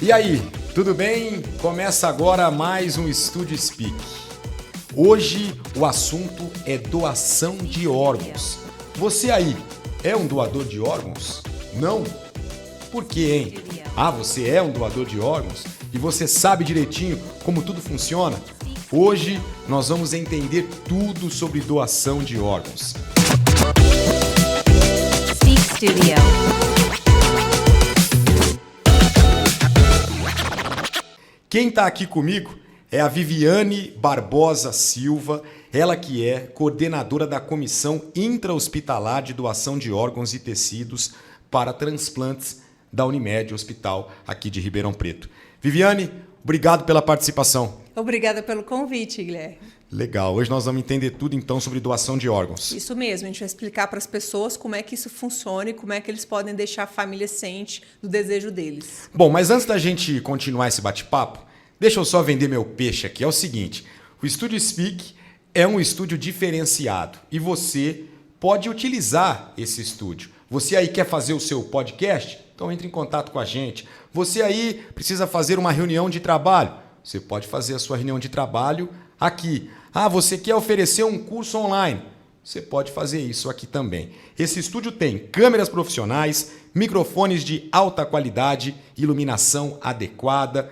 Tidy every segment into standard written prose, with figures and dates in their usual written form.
E aí, tudo bem? Começa agora mais um Estúdio Speak. Hoje o assunto é doação de órgãos. Você aí é um doador de órgãos? Não? Por quê, hein? Ah, você é um doador de órgãos e você sabe direitinho como tudo funciona? Hoje nós vamos entender tudo sobre doação de órgãos. Speak Studio. Quem está aqui comigo é a Viviane Barbosa Silva, ela que é coordenadora da Comissão Intra-Hospitalar de Doação de Órgãos e Tecidos para Transplantes da Unimed Hospital aqui de Ribeirão Preto. Viviane, obrigado pela participação. Obrigada pelo convite, Guilherme. Legal, hoje nós vamos entender tudo então sobre doação de órgãos. Isso mesmo, a gente vai explicar para as pessoas como é que isso funciona e como é que eles podem deixar a família ciente do desejo deles. Bom, mas antes da gente continuar esse bate-papo, deixa eu só vender meu peixe aqui. É o seguinte, o Estúdio Speak é um estúdio diferenciado e você pode utilizar esse estúdio. Você aí quer fazer o seu podcast? Então entre em contato com a gente. Você aí precisa fazer uma reunião de trabalho? Você pode fazer a sua reunião de trabalho aqui. Ah, você quer oferecer um curso online? Você pode fazer isso aqui também. Esse estúdio tem câmeras profissionais, microfones de alta qualidade, iluminação adequada,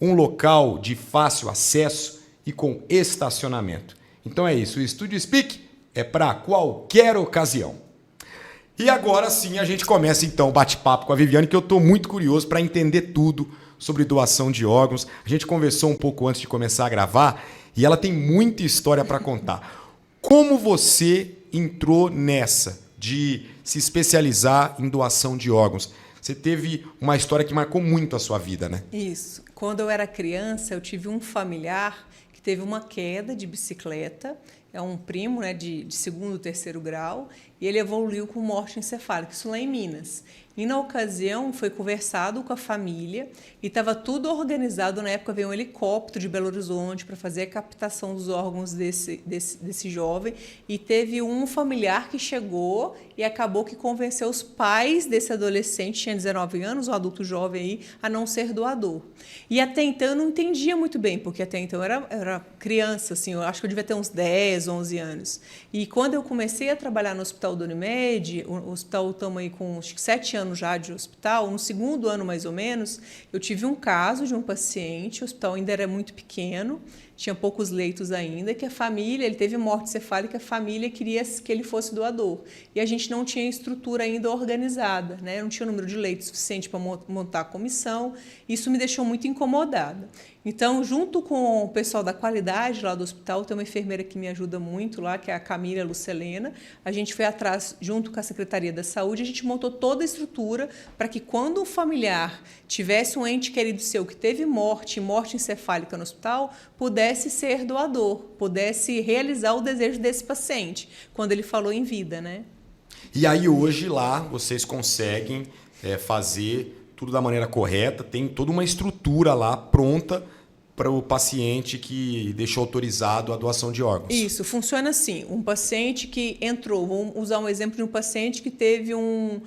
um local de fácil acesso e com estacionamento. Então é isso, o Estúdio Speak é para qualquer ocasião. E agora sim a gente começa então o bate-papo com a Viviane, que eu estou muito curioso para entender tudo sobre doação de órgãos. A gente conversou um pouco antes de começar a gravar e ela tem muita história para contar. Como você entrou nessa de se especializar em doação de órgãos? Você teve uma história que marcou muito a sua vida, né? Isso. Quando eu era criança, eu tive um familiar que teve uma queda de bicicleta. É um primo, né, de segundo, terceiro grau, e ele evoluiu com morte encefálica, isso lá em Minas. E na ocasião foi conversado com a família e estava tudo organizado. Na época veio um helicóptero de Belo Horizonte para fazer a captação dos órgãos desse jovem, e teve um familiar que chegou e acabou que convenceu os pais desse adolescente, tinha 19 anos, um adulto jovem aí, a não ser doador. E até então eu não entendia muito bem, porque até então eu era criança, assim, eu acho que eu devia ter uns 10, 11 anos. E quando eu comecei a trabalhar no Hospital da Unimed, o hospital estamos aí com acho que 7 anos já de hospital, no segundo ano mais ou menos, eu tive um caso de um paciente, o hospital ainda era muito pequeno, tinha poucos leitos ainda, que a família, ele teve morte encefálica, a família queria que ele fosse doador. E a gente não tinha estrutura ainda organizada, né? Não tinha número de leitos suficiente para montar a comissão. Isso me deixou muito incomodada. Então, junto com o pessoal da qualidade lá do hospital, tem uma enfermeira que me ajuda muito lá, que é a Camila Lucelena. A gente foi atrás, junto com a Secretaria da Saúde, a gente montou toda a estrutura para que quando um familiar tivesse um ente querido seu que teve morte encefálica no hospital, pudesse ser doador, pudesse realizar o desejo desse paciente, quando ele falou em vida, né? E aí hoje lá vocês conseguem fazer tudo da maneira correta, tem toda uma estrutura lá pronta para o paciente que deixou autorizado a doação de órgãos. Isso, funciona assim. Um paciente que entrou, vamos usar um exemplo de um paciente que teve um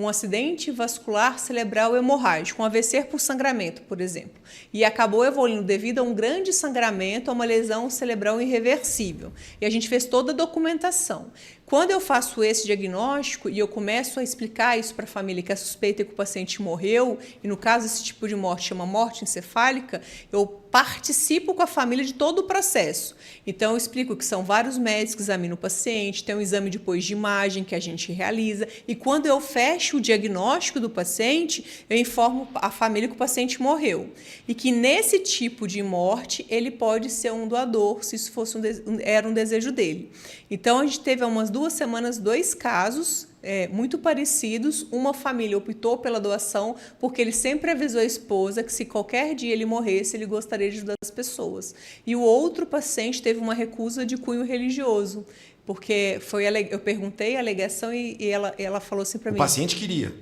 acidente vascular cerebral hemorrágico, um AVC por sangramento, por exemplo, e acabou evoluindo devido a um grande sangramento, a uma lesão cerebral irreversível. E a gente fez toda a documentação. Quando eu faço esse diagnóstico e eu começo a explicar isso para a família, que a suspeita é que o paciente morreu, e no caso esse tipo de morte chama morte encefálica, eu participo com a família de todo o processo. Então eu explico que são vários médicos que examinam o paciente, tem um exame depois de imagem que a gente realiza, e quando eu fecho o diagnóstico do paciente, eu informo a família que o paciente morreu. E que nesse tipo de morte ele pode ser um doador, se isso fosse era um desejo dele. Então a gente teve há umas 2 semanas 2 casos muito parecidos. Uma família optou pela doação porque ele sempre avisou a esposa que se qualquer dia ele morresse, ele gostaria de ajudar as pessoas. E o outro paciente teve uma recusa de cunho religioso, porque eu perguntei a alegação e ela falou assim para mim. O paciente queria.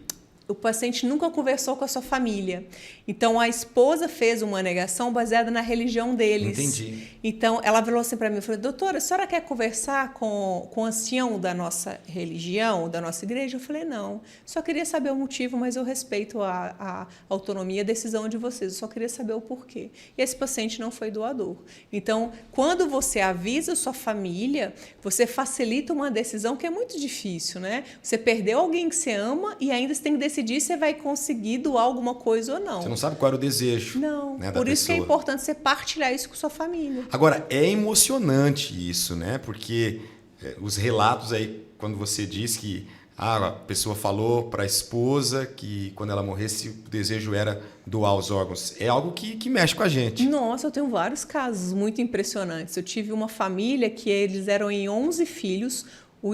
o paciente nunca conversou com a sua família. Então, a esposa fez uma negação baseada na religião deles. Entendi. Então, ela falou assim para mim, falou, doutora, a senhora quer conversar com o ancião da nossa religião, da nossa igreja? Eu falei, não, só queria saber o motivo, mas eu respeito a autonomia e a decisão de vocês, eu só queria saber o porquê. E esse paciente não foi doador. Então, quando você avisa a sua família, você facilita uma decisão que é muito difícil, né? Você perdeu alguém que você ama e ainda você tem que decidir se você vai conseguir doar alguma coisa ou não. Você não sabe qual era o desejo. Não, né, por da isso que é pessoa. importante você partilhar isso com sua família. Agora, é emocionante isso, né? Porque os relatos aí, quando você diz que a pessoa falou para a esposa que quando ela morresse o desejo era doar os órgãos, é algo que mexe com a gente. Nossa, eu tenho vários casos muito impressionantes. Eu tive uma família que eles eram em 11 filhos.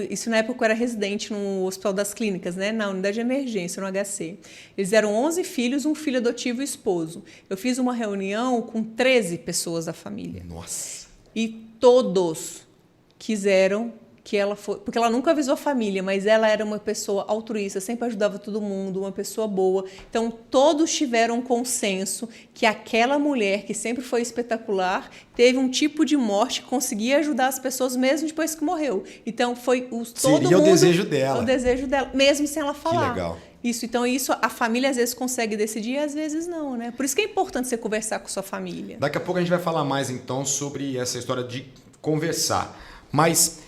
Isso na época eu era residente no Hospital das Clínicas, né? Na unidade de emergência, no HC. Eles eram 11 filhos, um filho adotivo e esposo. Eu fiz uma reunião com 13 pessoas da família. Nossa. E todos quiseram que ela fosse... Porque ela nunca avisou a família, mas ela era uma pessoa altruísta, sempre ajudava todo mundo, uma pessoa boa. Então, todos tiveram um consenso que aquela mulher, que sempre foi espetacular, teve um tipo de morte que conseguia ajudar as pessoas mesmo depois que morreu. Então, foi todo Seria mundo... o desejo dela. O desejo dela, mesmo sem ela falar. Que legal. Então isso a família às vezes consegue decidir e às vezes não, né? Por isso que é importante você conversar com sua família. Daqui a pouco a gente vai falar mais então sobre essa história de conversar. Mas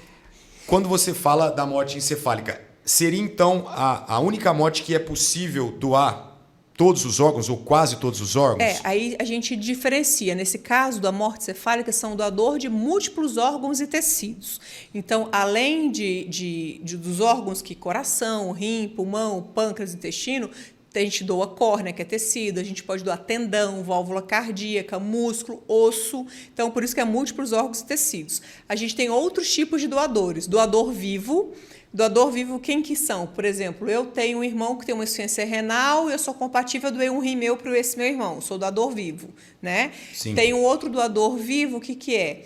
quando você fala da morte encefálica, seria então a única morte que é possível doar todos os órgãos ou quase todos os órgãos? Aí a gente diferencia. Nesse caso da morte cefálica, são doador de múltiplos órgãos e tecidos. Então, além dos órgãos que coração, rim, pulmão, pâncreas, intestino, a gente doa córnea, que é tecido, a gente pode doar tendão, válvula cardíaca, músculo, osso. Então, por isso que é múltiplos órgãos e tecidos. A gente tem outros tipos de doadores. Doador vivo. Doador vivo, quem que são? Por exemplo, eu tenho um irmão que tem uma insuficiência renal e eu sou compatível, eu doei um rim meu para esse meu irmão, sou doador vivo, né? Sim. Tem um outro doador vivo, o que é?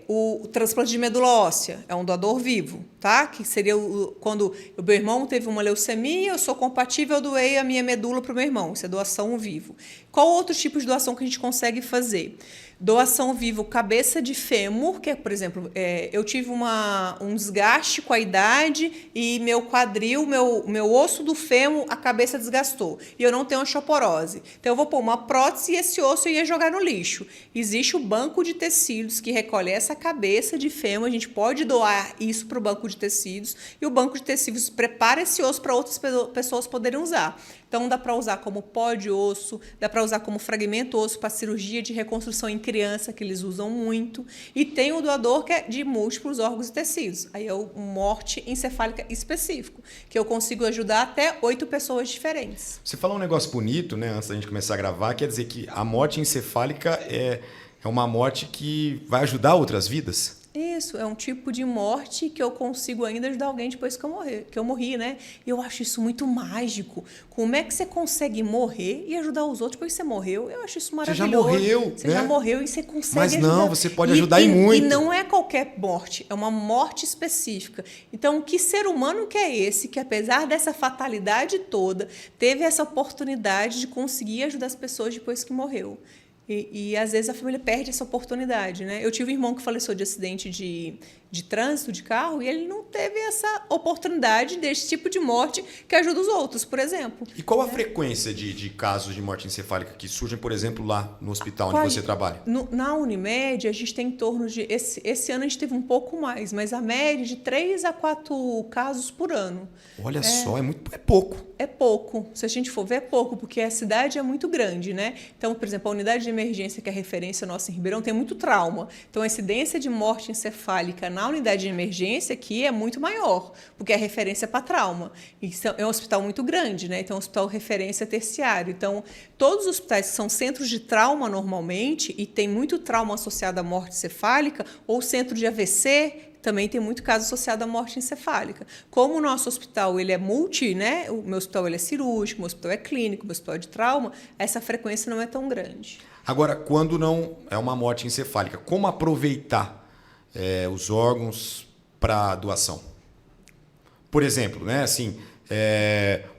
O transplante de medula óssea, é um doador vivo, tá? Que seria quando o meu irmão teve uma leucemia, eu sou compatível, eu doei a minha medula para o meu irmão, isso é doação vivo. Qual outro tipo de doação que a gente consegue fazer? Doação vivo, cabeça de fêmur, que é, por exemplo, eu tive um desgaste com a idade e meu quadril, meu osso do fêmur, a cabeça desgastou. E eu não tenho osteoporose. Então, eu vou pôr uma prótese e esse osso eu ia jogar no lixo. Existe o banco de tecidos que recolhe essa cabeça de fêmur. A gente pode doar isso para o banco de tecidos e o banco de tecidos prepara esse osso para outras pessoas poderem usar. Então, dá para usar como pó de osso, dá para usar como fragmento osso para cirurgia de reconstrução em criança, que eles usam muito. E tem o doador que é de múltiplos órgãos e tecidos. Aí é o morte encefálica específico, que eu consigo ajudar até 8 pessoas diferentes. Você falou um negócio bonito, né, antes da gente começar a gravar, quer dizer que a morte encefálica é uma morte que vai ajudar outras vidas? Isso, é um tipo de morte que eu consigo ainda ajudar alguém depois que eu morri, né? E eu acho isso muito mágico. Como é que você consegue morrer e ajudar os outros depois que você morreu? Eu acho isso maravilhoso. Você já morreu, Você né? já morreu e você consegue Mas ajudar. não, você pode ajudar e muito. E não é qualquer morte, é uma morte específica. Então, que ser humano que é esse que, apesar dessa fatalidade toda, teve essa oportunidade de conseguir ajudar as pessoas depois que morreu? E às vezes a família perde essa oportunidade, né? Eu tive um irmão que faleceu de acidente de trânsito de carro e ele não teve essa oportunidade desse tipo de morte que ajuda os outros, por exemplo. E qual a frequência de casos de morte encefálica que surgem, por exemplo, lá no hospital onde você trabalha? Na Unimed, a gente tem em torno de... Esse ano a gente teve um pouco mais, mas a média de 3 a 4 casos por ano. Olha só, é pouco. É pouco. Se a gente for ver, é pouco, porque a cidade é muito grande, né? Então, por exemplo, a unidade de emergência, que é a referência nossa em Ribeirão, tem muito trauma. Então, a incidência de morte encefálica na unidade de emergência aqui é muito maior, porque é referência para trauma. E é um hospital muito grande, né? Então, é um hospital referência terciário. Então, todos os hospitais que são centros de trauma normalmente, e tem muito trauma associado à morte encefálica, ou centro de AVC, também tem muito caso associado à morte encefálica. Como o nosso hospital ele é multi, né? O meu hospital ele é cirúrgico, o meu hospital é clínico, o meu hospital é de trauma, essa frequência não é tão grande. Agora, quando não é uma morte encefálica, como aproveitar os órgãos para doação? Por exemplo, né, assim,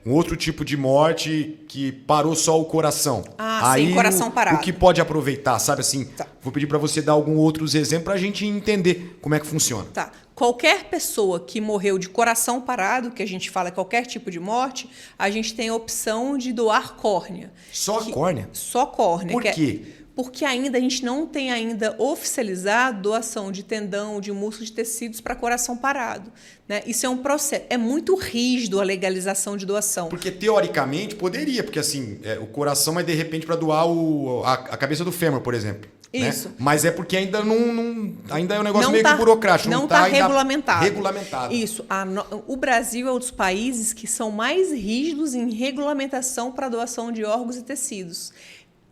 um outro tipo de morte que parou só o coração. Aí, sim, coração parado. O que pode aproveitar, sabe assim? Tá. Vou pedir para você dar alguns outros exemplos para a gente entender como é que funciona. Tá. Qualquer pessoa que morreu de coração parado, que a gente fala qualquer tipo de morte, a gente tem a opção de doar córnea. Só córnea? Só córnea. Por quê? Porque ainda a gente não tem ainda oficializado doação de tendão, de músculo, de tecidos para coração parado. Né? Isso é um processo. É muito rígido a legalização de doação. Porque teoricamente poderia, porque assim, o coração é de repente para doar a cabeça do fêmur, por exemplo. Isso. Né? Mas é porque ainda ainda é um negócio meio que burocrático. Não está regulamentado. Isso. O Brasil é um dos países que são mais rígidos em regulamentação para doação de órgãos e tecidos.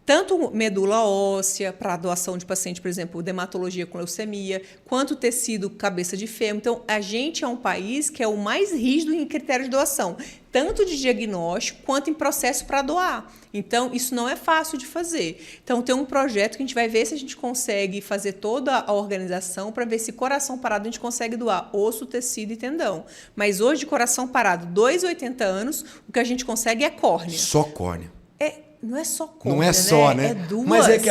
Tanto medula óssea, para doação de paciente, por exemplo, dermatologia com leucemia, quanto tecido cabeça de fêmur. Então, a gente é um país que é o mais rígido em critério de doação, tanto de diagnóstico quanto em processo para doar. Então, isso não é fácil de fazer. Então, tem um projeto que a gente vai ver se a gente consegue fazer toda a organização para ver se coração parado a gente consegue doar osso, tecido e tendão. Mas hoje, coração parado, 2,80 anos, o que a gente consegue é córnea. Só córnea. Não é só córnea, não é só, né? É duas. Mas é que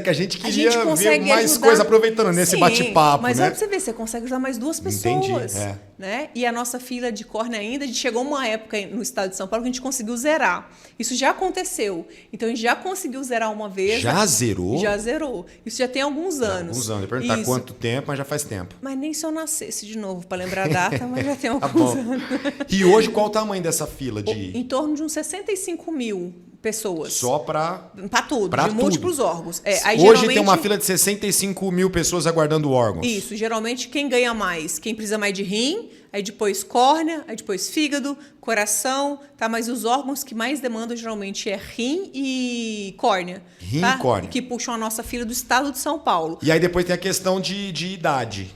a gente queria ver mais coisa aproveitando nesse bate-papo, mas né? Olha pra você ver, você consegue ajudar mais duas pessoas. Entendi, né? E a nossa fila de córnea ainda, a gente chegou uma época no estado de São Paulo que a gente conseguiu zerar. Isso já aconteceu. Então, a gente já conseguiu zerar uma vez. Já zerou? Já zerou. Isso já tem alguns anos. Alguns anos. Eu ia perguntar quanto tempo, mas já faz tempo. Mas nem se eu nascesse de novo para lembrar a data, mas já tem alguns anos. E hoje, qual o tamanho dessa fila? Em torno de uns 65 mil pessoas. Só para tudo, de múltiplos órgãos. Aí, hoje tem uma fila de 65 mil pessoas aguardando órgãos. Isso, geralmente quem ganha mais, quem precisa mais de rim, aí depois córnea, aí depois fígado, coração, tá? Mas os órgãos que mais demandam geralmente é rim e córnea. Rim tá? e córnea. Que puxam a nossa fila do estado de São Paulo. E aí depois tem a questão de idade.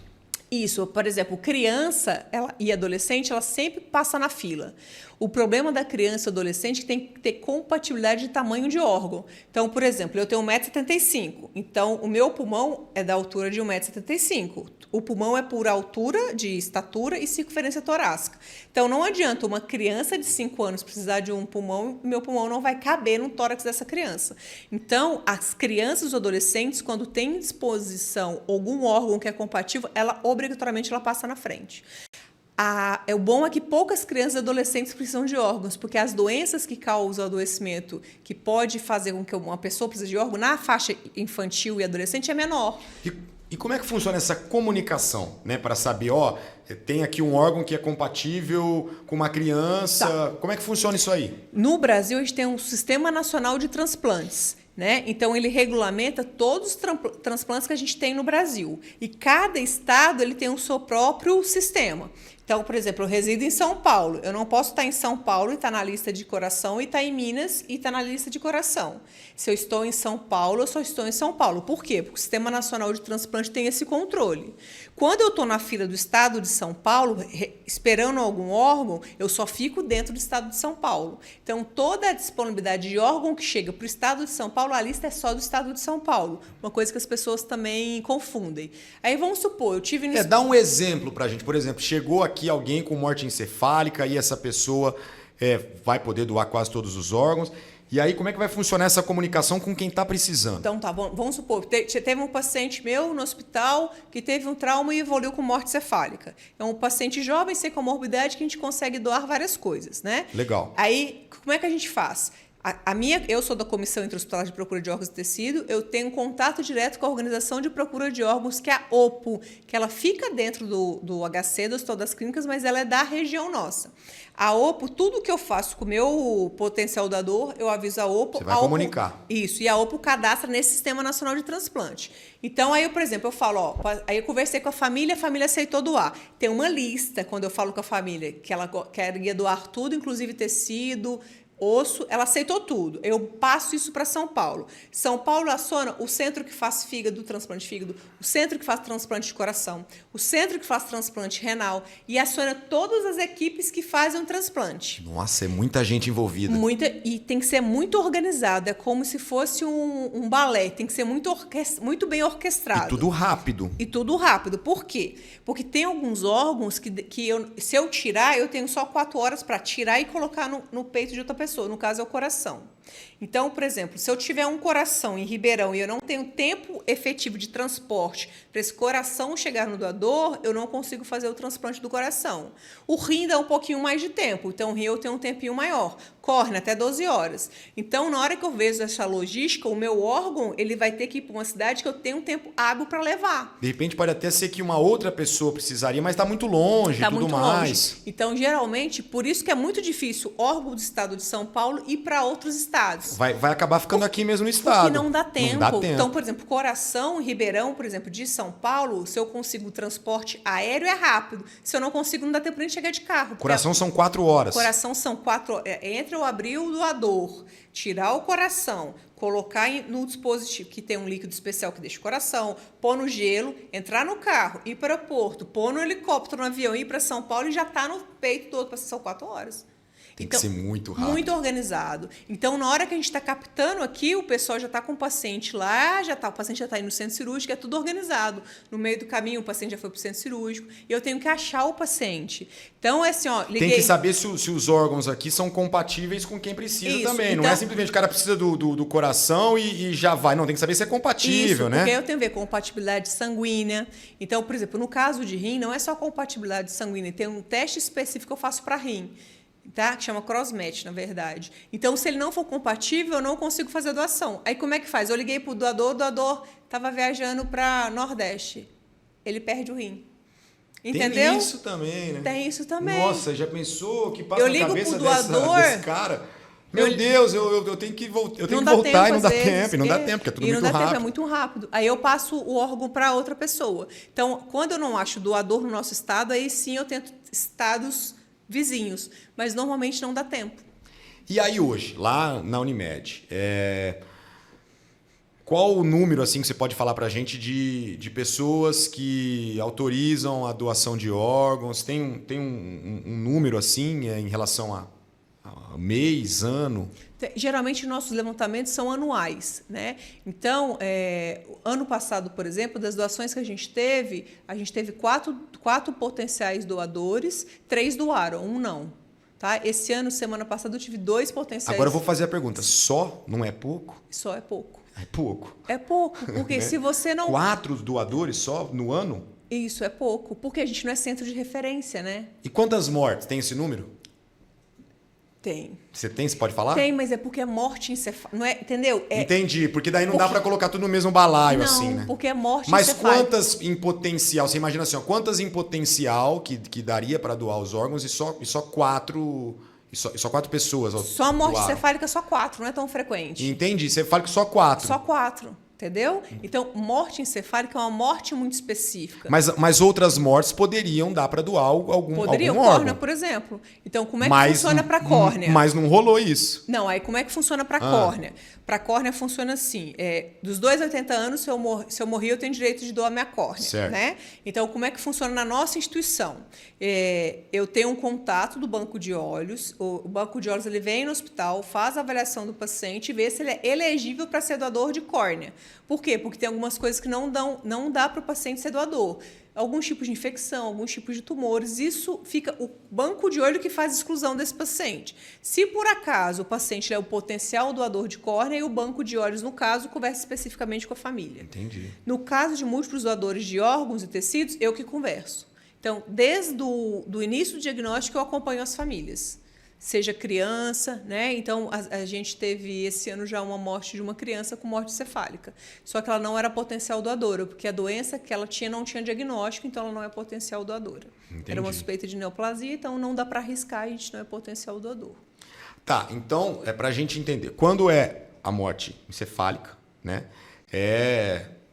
Isso, por exemplo, criança e adolescente, ela sempre passa na fila. O problema da criança e adolescente é que tem que ter compatibilidade de tamanho de órgão. Então, por exemplo, eu tenho 1,75 m. Então, o meu pulmão é da altura de 1,75 m. O pulmão é por altura de estatura e circunferência torácica. Então, não adianta uma criança de 5 anos precisar de um pulmão e meu pulmão não vai caber no tórax dessa criança. Então, as crianças e os adolescentes, quando têm disposição algum órgão que é compatível, obrigatoriamente ela passa na frente. O bom é que poucas crianças e adolescentes precisam de órgãos, porque as doenças que causam adoecimento, que pode fazer com que uma pessoa precise de órgão na faixa infantil e adolescente, é menor. E como é que funciona essa comunicação, né? Para saber, tem aqui um órgão que é compatível com uma criança. Tá. Como é que funciona isso aí? No Brasil, a gente tem um Sistema Nacional de Transplantes. Né? Então, ele regulamenta todos os transplantes que a gente tem no Brasil. E cada estado ele tem o seu próprio sistema. Então, por exemplo, eu resido em São Paulo. Eu não posso estar em São Paulo e estar na lista de coração, e estar em Minas e estar na lista de coração. Se eu estou em São Paulo, eu só estou em São Paulo. Por quê? Porque o Sistema Nacional de Transplante tem esse controle. Quando eu estou na fila do estado de São Paulo, esperando algum órgão, eu só fico dentro do estado de São Paulo. Então, toda a disponibilidade de órgão que chega para o estado de São Paulo, a lista é só do estado de São Paulo. Uma coisa que as pessoas também confundem. Aí, vamos supor, eu tive... Dá um exemplo para a gente. Por exemplo, chegou aqui alguém com morte encefálica e essa pessoa vai poder doar quase todos os órgãos. E aí, como é que vai funcionar essa comunicação com quem está precisando? Então, tá bom. Vamos supor, teve um paciente meu no hospital que teve um trauma e evoluiu com morte cefálica. É um paciente jovem, sem comorbidade, que a gente consegue doar várias coisas, né? Legal. Aí, como é que a gente faz? Eu sou da Comissão Interhospitalar de Procura de Órgãos e Tecido, eu tenho contato direto com a Organização de Procura de Órgãos, que é a OPO, que ela fica dentro do HC, do Hospital das Clínicas, mas ela é da região nossa. A OPO, tudo que eu faço com o meu potencial doador, eu aviso a OPO. Você vai comunicar. Isso, e a OPO cadastra nesse Sistema Nacional de Transplante. Então, aí, por exemplo, eu falo, aí eu conversei com a família aceitou doar. Tem uma lista, quando eu falo com a família, que ela queria doar tudo, inclusive tecido, osso, ela aceitou tudo. Eu passo isso para São Paulo. São Paulo aciona o centro que faz fígado, transplante de fígado, o centro que faz transplante de coração, o centro que faz transplante renal e aciona todas as equipes que fazem o transplante. Nossa, é muita gente envolvida. E tem que ser muito organizado, é como se fosse um balé, tem que ser muito bem orquestrado. E tudo rápido. E tudo rápido. Por quê? Porque tem alguns órgãos se eu tirar, eu tenho só 4 horas para tirar e colocar no peito de outra pessoa. No caso, é o coração. Então, por exemplo, se eu tiver um coração em Ribeirão e eu não tenho tempo efetivo de transporte para esse coração chegar no doador, eu não consigo fazer o transplante do coração. O rim dá um pouquinho mais de tempo, então o rim eu tenho um tempinho maior. Córnea até 12 horas. Então, na hora que eu vejo essa logística, o meu órgão ele vai ter que ir para uma cidade que eu tenho um tempo hábil para levar. De repente pode até ser que uma outra pessoa precisaria, mas está muito longe e tudo mais. Longe. Então, geralmente, por isso que é muito difícil o órgão do estado de São Paulo ir para outros estados. Vai acabar ficando aqui mesmo no estado. Porque não dá tempo. Não dá tempo. Então, por exemplo, coração, Ribeirão, por exemplo, de São Paulo, se eu consigo transporte aéreo é rápido. Se eu não consigo, não dá tempo nem de chegar de carro. Coração são 4 horas. Coração são 4 horas. Entre eu abrir o doador, tirar o coração, colocar no dispositivo que tem um líquido especial que deixa o coração, pôr no gelo, entrar no carro, ir para o aeroporto, pôr no helicóptero, no avião, ir para São Paulo e já está no peito todo, são 4 horas. Tem que ser muito rápido. Muito organizado. Então, na hora que a gente está captando aqui, o pessoal já está com o paciente lá, o paciente já está indo no centro cirúrgico, é tudo organizado. No meio do caminho, o paciente já foi para o centro cirúrgico e eu tenho que achar o paciente. Então, é assim, ó, liguei... Tem que saber se os órgãos aqui são compatíveis com quem precisa também. Então, não é simplesmente o cara precisa do coração e já vai. Não, tem que saber se é compatível, né? Porque eu tenho a ver com compatibilidade sanguínea. Então, por exemplo, no caso de rim, não é só compatibilidade sanguínea, tem um teste específico que eu faço para rim. Tá? Que chama cross-match, na verdade. Então, se ele não for compatível, eu não consigo fazer a doação. Aí, como é que faz? Eu liguei para o doador estava viajando para Nordeste. Ele perde o rim. Entendeu? Tem isso também, né? Tem isso também. Nossa, já pensou que passa na cabeça desse cara? Meu Deus, eu tenho que voltar, eu tenho que voltar e não dá tempo. E não dá tempo, porque é tudo muito rápido. Tempo, é muito rápido. Aí eu passo o órgão para outra pessoa. Então, quando eu não acho doador no nosso estado, aí sim eu tento estados vizinhos, mas normalmente não dá tempo. E aí hoje, lá na Unimed, qual o número assim que você pode falar para a gente de pessoas que autorizam a doação de órgãos? Tem um número assim em relação a mês, ano? Geralmente, nossos levantamentos são anuais, né? Então, ano passado, por exemplo, das doações que a gente teve quatro potenciais doadores, 3 doaram, 1 não. Tá? Esse ano, semana passada, eu tive 2 potenciais. Agora eu vou fazer a pergunta, só não é pouco? Só é pouco. É pouco? É pouco, porque se você não... 4 doadores só no ano? Isso, é pouco, porque a gente não é centro de referência, né? E quantas mortes? Tem esse número? Tem. Você pode falar? Tem, mas é porque é morte encefálica, não é, entendeu? Entendi, porque daí não dá para colocar tudo no mesmo balaio, não, assim, né? Porque é morte mas encefálica. Mas quantas em potencial, você imagina assim, ó, quantas em potencial que daria para doar os órgãos e só 4 pessoas? Ó, só morte encefálica, só 4, não é tão frequente. Entendi, você fala que só 4. Só 4. Entendeu? Então, morte encefálica é uma morte muito específica. Mas outras mortes poderiam dar para doar algum Poderiam, órgão. Córnea, por exemplo. Então, como é que funciona para córnea? Mas não rolou isso. Não, aí como é que funciona para córnea? Para córnea funciona assim, dos 2 a 80 anos, se eu morrer, eu tenho direito de doar minha córnea. Certo. Né? Então, como é que funciona na nossa instituição? Eu tenho um contato do banco de olhos, o banco de olhos ele vem no hospital, faz a avaliação do paciente e vê se ele é elegível para ser doador de córnea. Por quê? Porque tem algumas coisas que não dá para o paciente ser doador. Alguns tipos de infecção, alguns tipos de tumores. Isso fica o banco de olho que faz a exclusão desse paciente. Se, por acaso, o paciente é o potencial doador de córnea, e o banco de olhos, no caso, conversa especificamente com a família. Entendi. No caso de múltiplos doadores de órgãos e tecidos, eu que converso. Então, desde o início do diagnóstico, eu acompanho as famílias. Seja criança, né? Então, a gente teve esse ano já uma morte de uma criança com morte cefálica. Só que ela não era potencial doadora, porque a doença que ela tinha não tinha diagnóstico, então ela não é potencial doadora. Entendi. Era uma suspeita de neoplasia, então não dá para arriscar, a gente não é potencial doador. Tá, então, para a gente entender, quando é a morte encefálica, né?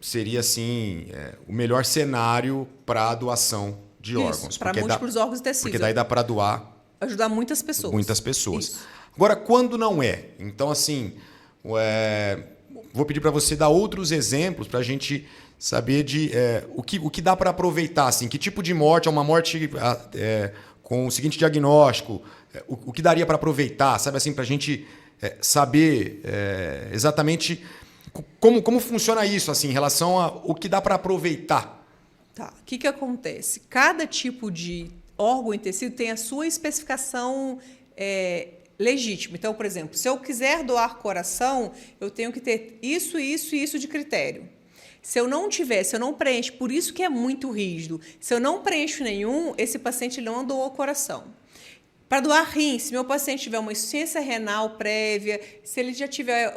Seria, assim, o melhor cenário para a doação de órgãos. Para múltiplos órgãos e tecidos. Porque daí dá para doar ajudar muitas pessoas. Muitas pessoas. Isso. Agora, quando não é? Então, assim, vou pedir para você dar outros exemplos para a gente saber o que dá para aproveitar. Assim, que tipo de morte é uma morte com o seguinte diagnóstico? O que daria para aproveitar? Sabe assim, para a gente saber exatamente como funciona isso assim, em relação ao que dá para aproveitar. Tá. O que acontece? Cada tipo de órgão e tecido tem a sua especificação legítima. Então, por exemplo, se eu quiser doar coração, eu tenho que ter isso, isso e isso de critério. Se eu não tiver, se eu não preencho, por isso que é muito rígido, se eu não preencho nenhum, esse paciente não doou coração. Para doar rim, se meu paciente tiver uma insuficiência renal prévia, se ele já tiver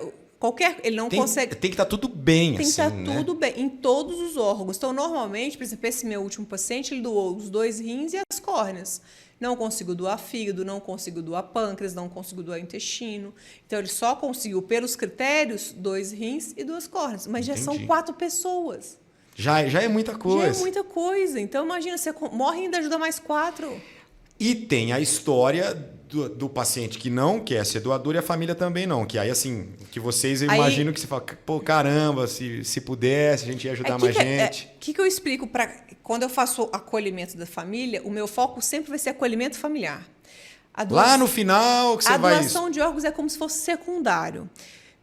ele não consegue... Tem que estar tudo bem, tem assim, que estar tudo bem, em todos os órgãos. Então, normalmente, por exemplo, esse meu último paciente, ele doou os 2 rins e as córneas. Não conseguiu doar fígado, não conseguiu doar pâncreas, não conseguiu doar intestino. Então, ele só conseguiu, pelos critérios, 2 rins e 2 córneas. Mas já são 4 pessoas. Já é muita coisa. Já é muita coisa. Então, imagina, você morre e ainda ajuda mais 4. E tem a história do paciente que não quer ser doador e a família também não. Que aí, assim, que vocês, eu imagino que você fala, pô, caramba, se pudesse, a gente ia ajudar mais gente. O que eu explico quando eu faço acolhimento da família, o meu foco sempre vai ser acolhimento familiar. Lá no final, que você vai... A doação de órgãos é como se fosse secundário.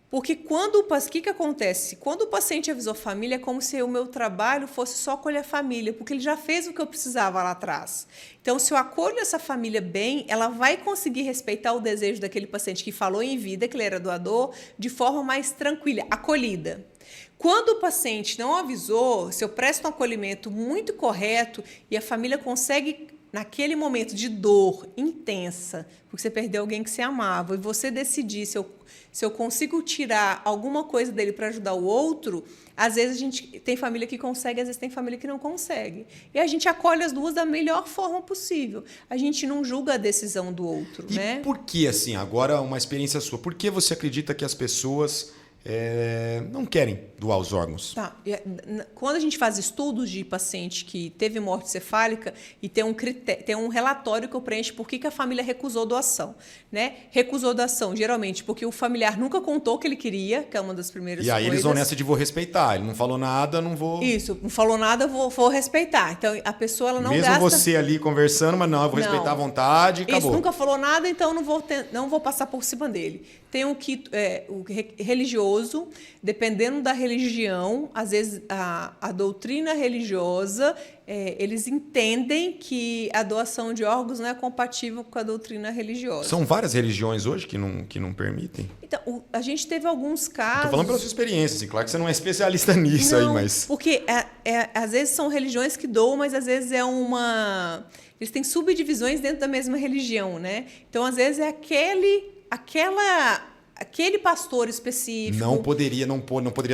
Porque o que acontece? Quando o paciente avisou a família, é como se o meu trabalho fosse só acolher a família, porque ele já fez o que eu precisava lá atrás. Então, se eu acolho essa família bem, ela vai conseguir respeitar o desejo daquele paciente que falou em vida, que ele era doador, de forma mais tranquila, acolhida. Quando o paciente não avisou, se eu presto um acolhimento muito correto e a família consegue, naquele momento de dor intensa, porque você perdeu alguém que você amava, e você decidir se eu consigo tirar alguma coisa dele para ajudar o outro, às vezes a gente tem família que consegue, às vezes tem família que não consegue. E a gente acolhe as duas da melhor forma possível. A gente não julga a decisão do outro. E por que, assim, agora uma experiência sua, por que você acredita que as pessoas não querem doar os órgãos? Tá. Quando a gente faz estudos de paciente que teve morte cefálica e tem um relatório que eu preencho por que a família recusou doação. Né? Recusou doação, geralmente, porque o familiar nunca contou que ele queria, que é uma das primeiras coisas. E aí eles vão nessa de vou respeitar. Ele não falou nada, não vou... Isso, não falou nada, vou respeitar. Então, a pessoa ela não Mesmo gasta... você ali conversando, mas não, eu vou respeitar à vontade e acabou. Isso, nunca falou nada, então não vou passar por cima dele. Tem o religioso, dependendo da religião, às vezes a doutrina religiosa, eles entendem que a doação de órgãos não é compatível com a doutrina religiosa. São várias religiões hoje que não permitem? Então, a gente teve alguns casos... Estou falando pela sua experiência, assim, claro que você não é especialista nisso aí, mas... Porque às vezes são religiões que doam, mas às vezes eles têm subdivisões dentro da mesma religião, né? Então, às vezes é aquele pastor específico... Não poderia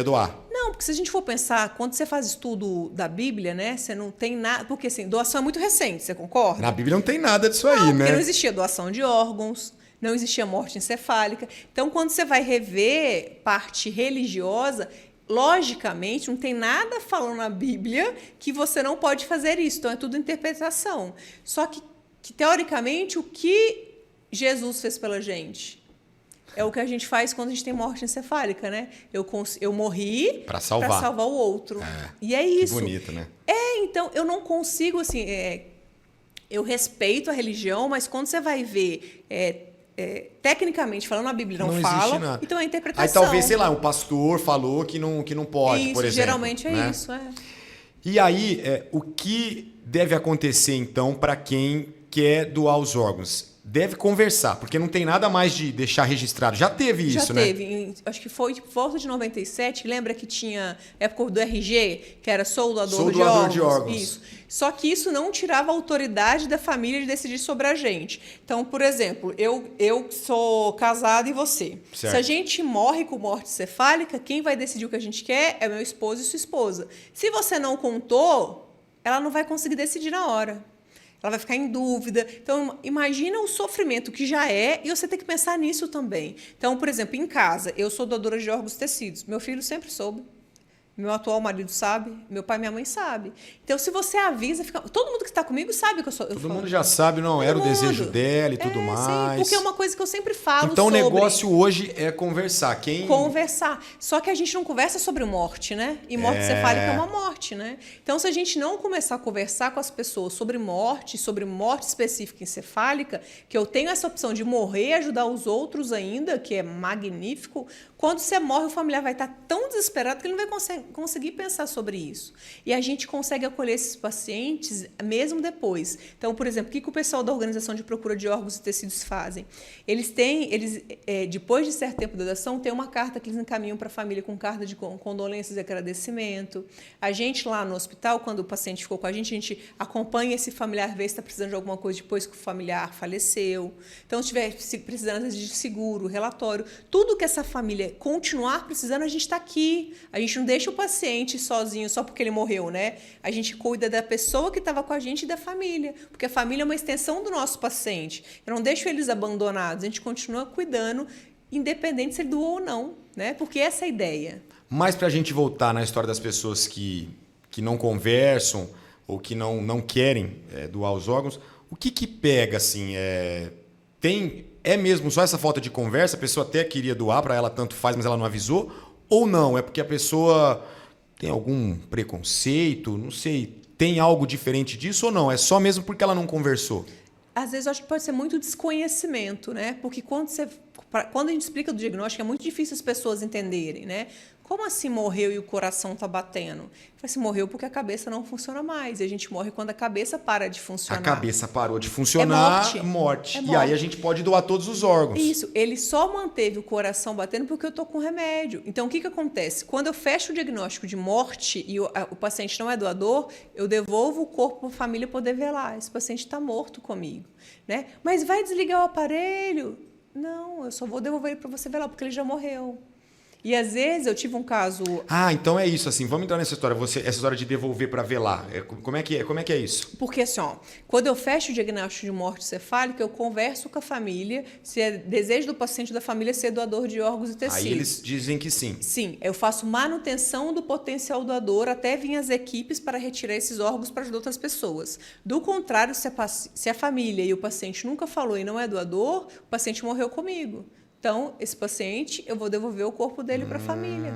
doar. Não, porque se a gente for pensar, quando você faz estudo da Bíblia, né, você não tem nada... Porque, assim, doação é muito recente, você concorda? Na Bíblia não tem nada disso aí, né? Porque não existia doação de órgãos, não existia morte encefálica. Então, quando você vai rever parte religiosa, logicamente, não tem nada falando na Bíblia que você não pode fazer isso. Então, é tudo interpretação. Só que teoricamente, o que Jesus fez pela gente? É o que a gente faz quando a gente tem morte encefálica, né? Eu morri para salvar o outro. E é isso. Que bonito, né? Então, eu não consigo, assim... eu respeito a religião, mas quando você vai ver... tecnicamente falando, a Bíblia não fala, nada. Então é interpretação. Aí talvez, sei lá, um pastor falou que não pode, isso, por exemplo. Geralmente é isso. E aí, o que deve acontecer, então, para quem quer doar os órgãos? Deve conversar, porque não tem nada mais de deixar registrado. Já teve isso, né? Já teve. Acho que foi por volta de 97. Lembra que tinha época do RG, que era sou doador de órgãos? Isso. Só que isso não tirava a autoridade da família de decidir sobre a gente. Então, por exemplo, eu sou casada e você. Certo. Se a gente morre com morte cefálica, quem vai decidir o que a gente quer é meu esposo e sua esposa. Se você não contou, ela não vai conseguir decidir na hora. Ela vai ficar em dúvida. Então, imagina o sofrimento que já é e você tem que pensar nisso também. Então, por exemplo, em casa, eu sou doadora de órgãos e tecidos. Meu filho sempre soube. Meu atual marido sabe, meu pai e minha mãe sabem. Então, se você avisa, todo mundo que está comigo sabe que eu sou. Todo mundo já sabe, não era o desejo dela e tudo mais. Sim, porque é uma coisa que eu sempre falo então, sobre. o negócio hoje é conversar. Conversar. Só que a gente não conversa sobre morte, né? E morte cefálica é uma morte, né? Então, se a gente não começar a conversar com as pessoas sobre morte específica encefálica, que eu tenho essa opção de morrer e ajudar os outros ainda, que é magnífico, quando você morre, o familiar vai estar tão desesperado que ele não vai conseguir pensar sobre isso. E a gente consegue acolher esses pacientes mesmo depois. Então, por exemplo, o que o pessoal da Organização de Procura de Órgãos e Tecidos fazem? Depois de certo tempo da doação, tem uma carta que eles encaminham para a família com carta de condolências e agradecimento. A gente lá no hospital, quando o paciente ficou com a gente acompanha esse familiar, vê se está precisando de alguma coisa depois que o familiar faleceu. Então, se estiver precisando de seguro, relatório, tudo que essa família continuar precisando, a gente está aqui. A gente não deixa o paciente sozinho só porque ele morreu, né? A gente cuida da pessoa que estava com a gente e da família, porque a família é uma extensão do nosso paciente. Eu não deixo eles abandonados, a gente continua cuidando, independente se ele doou ou não, né? Porque essa é a ideia. Mas para a gente voltar na história das pessoas que não conversam ou que não querem doar os órgãos, o que pega assim? É mesmo só essa falta de conversa? A pessoa até queria doar, para ela tanto faz, mas ela não avisou? Ou não? É porque a pessoa tem algum preconceito? Não sei. Tem algo diferente disso ou não? É só mesmo porque ela não conversou? Às vezes eu acho que pode ser muito desconhecimento, né? Porque quando a gente explica do diagnóstico, é muito difícil as pessoas entenderem, né? Como assim morreu e o coração está batendo? Assim, morreu porque a cabeça não funciona mais. E a gente morre quando a cabeça para de funcionar. A cabeça parou de funcionar, morte. E aí a gente pode doar todos os órgãos. Isso. Ele só manteve o coração batendo porque eu estou com remédio. Então, o que acontece? Quando eu fecho o diagnóstico de morte e o paciente não é doador, eu devolvo o corpo para a família poder velar. Esse paciente está morto comigo, né? Mas vai desligar o aparelho? Não, eu só vou devolver ele para você velar, porque ele já morreu. E às vezes eu tive um caso... então é isso, assim, vamos entrar nessa história, essa história de devolver para velar. Como é que é isso? Porque assim, quando eu fecho o diagnóstico de morte cefálica, eu converso com a família, se é desejo do paciente da família ser doador de órgãos e tecidos. Aí eles dizem que sim. Sim, eu faço manutenção do potencial doador até vir as equipes para retirar esses órgãos para ajudar outras pessoas. Do contrário, se a família e o paciente nunca falou e não é doador, o paciente morreu comigo. Então, esse paciente, eu vou devolver o corpo dele para a família.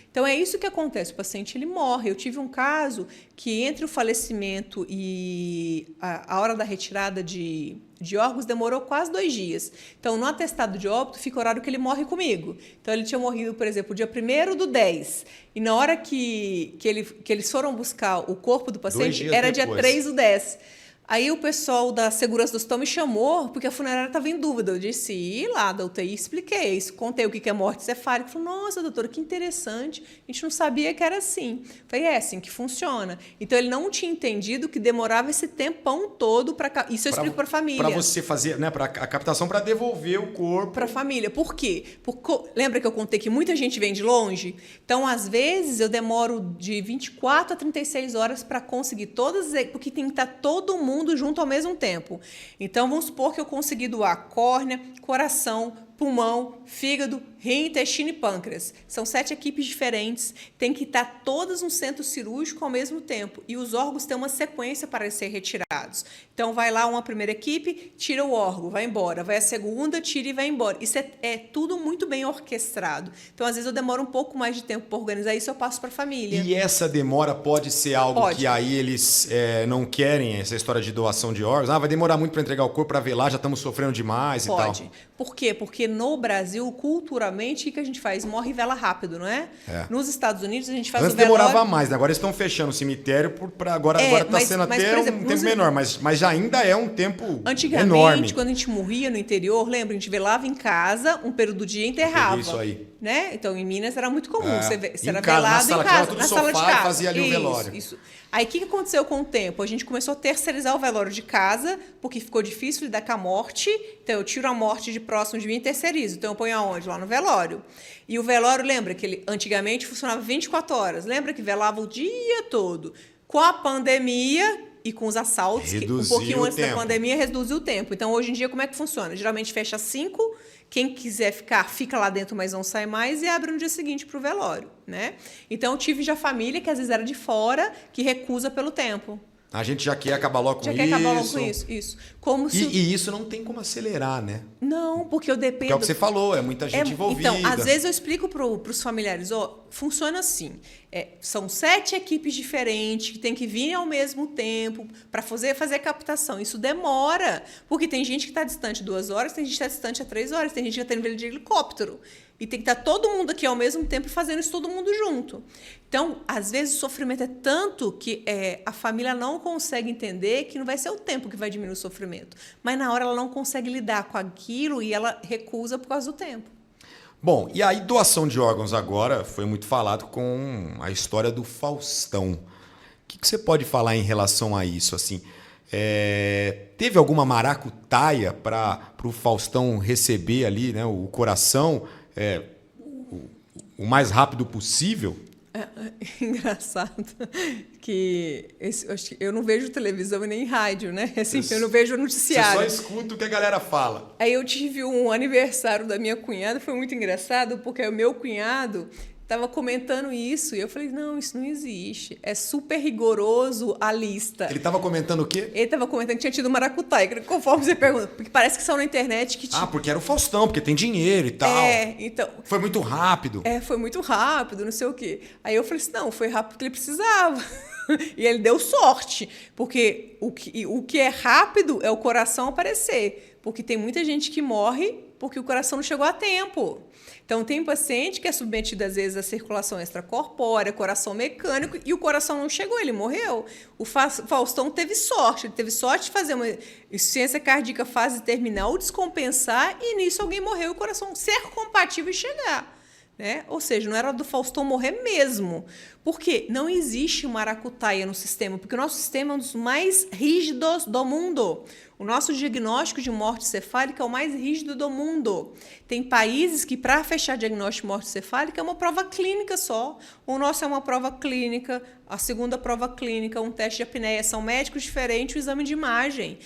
Então, é isso que acontece. O paciente, ele morre. Eu tive um caso que, entre o falecimento e a hora da retirada de órgãos, demorou quase 2 dias. Então, no atestado de óbito, fica o horário que ele morre comigo. Então, ele tinha morrido, por exemplo, dia 1º/10. E na hora que eles foram buscar o corpo do paciente, era dia 3/10. Aí o pessoal da segurança do hospital me chamou, porque a funerária estava em dúvida. Eu disse, ir lá da UTI, expliquei isso, contei o que é morte cefálica. Falei, nossa, doutora, que interessante, a gente não sabia que era assim. Falei, é assim que funciona. Então, ele não tinha entendido que demorava esse tempão todo para... Isso eu explico para a família. Para você fazer, né, para a captação, para devolver o corpo. Para a família. Por quê? Porque, lembra que eu contei que muita gente vem de longe? Então, às vezes, eu demoro de 24 a 36 horas para conseguir todas, porque tem que estar todo mundo junto ao mesmo tempo. Então, vamos supor que eu consegui doar córnea, coração, pulmão, fígado, rim, intestino e pâncreas. São 7 equipes diferentes, tem que estar todas no centro cirúrgico ao mesmo tempo. E os órgãos têm uma sequência para ser retirados. Então, vai lá uma primeira equipe, tira o órgão, vai embora. Vai a segunda, tira e vai embora. Isso é tudo muito bem orquestrado. Então, às vezes, eu demoro um pouco mais de tempo para organizar isso, eu passo para a família. E essa demora pode ser algo que aí eles não querem, essa história de doação de órgãos? Vai demorar muito para entregar o corpo para velar, já estamos sofrendo demais e tal. Pode. Por quê? Porque no Brasil, culturalmente, o que a gente faz? Morre e vela rápido, não é? Nos Estados Unidos, a gente faz Antes o velório... demorava mais, né? Agora eles estão fechando o cemitério, agora está sendo até um tempo menor, mas já ainda é um tempo antigamente, enorme. Quando a gente morria no interior, lembra? A gente velava em casa, um período do dia e enterrava. Isso aí. Né? Então, em Minas era muito comum. Você era velado em casa, na sala de casa. Fazia ali o velório. Isso. Aí, o que aconteceu com o tempo? A gente começou a terceirizar o velório de casa, porque ficou difícil lidar com a morte. Então, eu tiro a morte de próximo de mim e terceirizo. Então, eu ponho aonde? Lá no velório. E o velório, lembra que ele antigamente funcionava 24 horas. Lembra que velava o dia todo. Com a pandemia... E com os assaltos, que um pouquinho antes da pandemia, reduziu o tempo. Então, hoje em dia, como é que funciona? Geralmente fecha às 5, Quem quiser ficar, fica lá dentro, mas não sai mais, e abre no dia seguinte para o velório, né? Então, eu tive já família que às vezes era de fora, que recusa pelo tempo. A gente já quer acabar logo com isso. Já quer acabar logo com isso. Como se... E isso não tem como acelerar, né? Não, porque eu dependo... Que é o que você falou, é muita gente envolvida. Então, às vezes eu explico para os familiares, funciona assim, são 7 equipes diferentes que tem que vir ao mesmo tempo para fazer a captação. Isso demora, porque tem gente que está distante 2 horas, tem gente que está distante 3 horas, tem gente que está indo de helicóptero. E tem que estar todo mundo aqui ao mesmo tempo fazendo isso todo mundo junto. Então, às vezes, o sofrimento é tanto que a família não consegue entender que não vai ser o tempo que vai diminuir o sofrimento. Mas, na hora, ela não consegue lidar com aquilo e ela recusa por causa do tempo. Bom, e aí doação de órgãos agora foi muito falado com a história do Faustão. O que você pode falar em relação a isso? Assim, teve alguma maracutaia para o Faustão receber ali, né, o coração o mais rápido possível? Engraçado que eu não vejo televisão e nem rádio, né? Assim, eu não vejo noticiário. Você só escuta o que a galera fala. Aí eu tive um aniversário da minha cunhada, foi muito engraçado, porque o meu cunhado estava comentando isso e eu falei, não, isso não existe. É super rigoroso a lista. Ele estava comentando o quê? Ele estava comentando que tinha tido maracutaia, conforme você pergunta. Porque parece que são na internet que... porque era o Faustão, porque tem dinheiro e tal. Então... Foi muito rápido. Foi muito rápido, não sei o quê. Aí eu falei assim, não, foi rápido porque ele precisava. E ele deu sorte, porque o que é rápido é o coração aparecer. Porque tem muita gente que morre porque o coração não chegou a tempo. Então, tem paciente que é submetido, às vezes, à circulação extracorpórea, coração mecânico, e o coração não chegou, ele morreu. O Faustão teve sorte, ele teve sorte de fazer uma insuficiência cardíaca fase terminal, descompensar, e nisso alguém morreu e o coração ser compatível e chegar. Né? Ou seja, não era do Faustão morrer mesmo. Por quê? Não existe maracutaia no sistema, porque o nosso sistema é um dos mais rígidos do mundo. O nosso diagnóstico de morte cefálica é o mais rígido do mundo. Tem países que, para fechar diagnóstico de morte cefálica, é uma prova clínica só. O nosso é uma prova clínica, a segunda prova clínica, um teste de apneia. São médicos diferentes, o exame de imagem.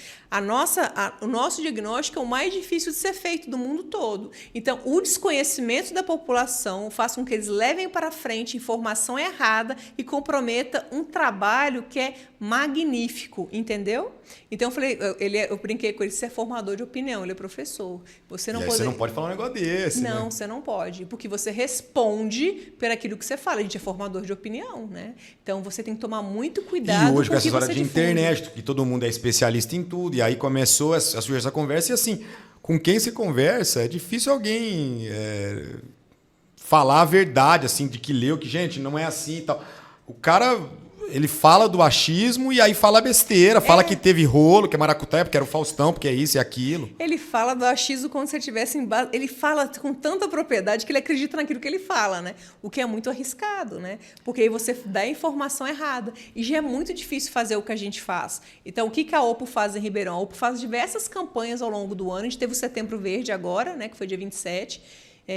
O nosso diagnóstico é o mais difícil de ser feito do mundo todo. Então, o desconhecimento da população faz com que eles levem para frente informação errada e comprometa um trabalho que é magnífico, entendeu? Então, eu brinquei com ele, você é formador de opinião, ele é professor. Você não pode falar um negócio desse, Não, né? você não pode, porque você responde por aquilo que você fala. A gente é formador de opinião, né? Então, você tem que tomar muito cuidado e hoje, com essa que história você de difunde. internet, que todo mundo é especialista em tudo, e aí começou a surgir essa conversa, e assim, com quem se conversa, é difícil alguém falar a verdade, assim, de que leu, que, gente, não é assim e tal. O cara... Ele fala do achismo e aí fala besteira, fala que teve rolo, que é maracutaia, porque era o Faustão, porque é isso e aquilo. Ele fala do achismo como se ele tivesse em base. Ele fala com tanta propriedade que ele acredita naquilo que ele fala, né? O que é muito arriscado, né? Porque aí você dá a informação errada. E já é muito difícil fazer o que a gente faz. Então, o que a OPO faz em Ribeirão? A OPO faz diversas campanhas ao longo do ano. A gente teve o Setembro Verde agora, né? Que foi dia 27.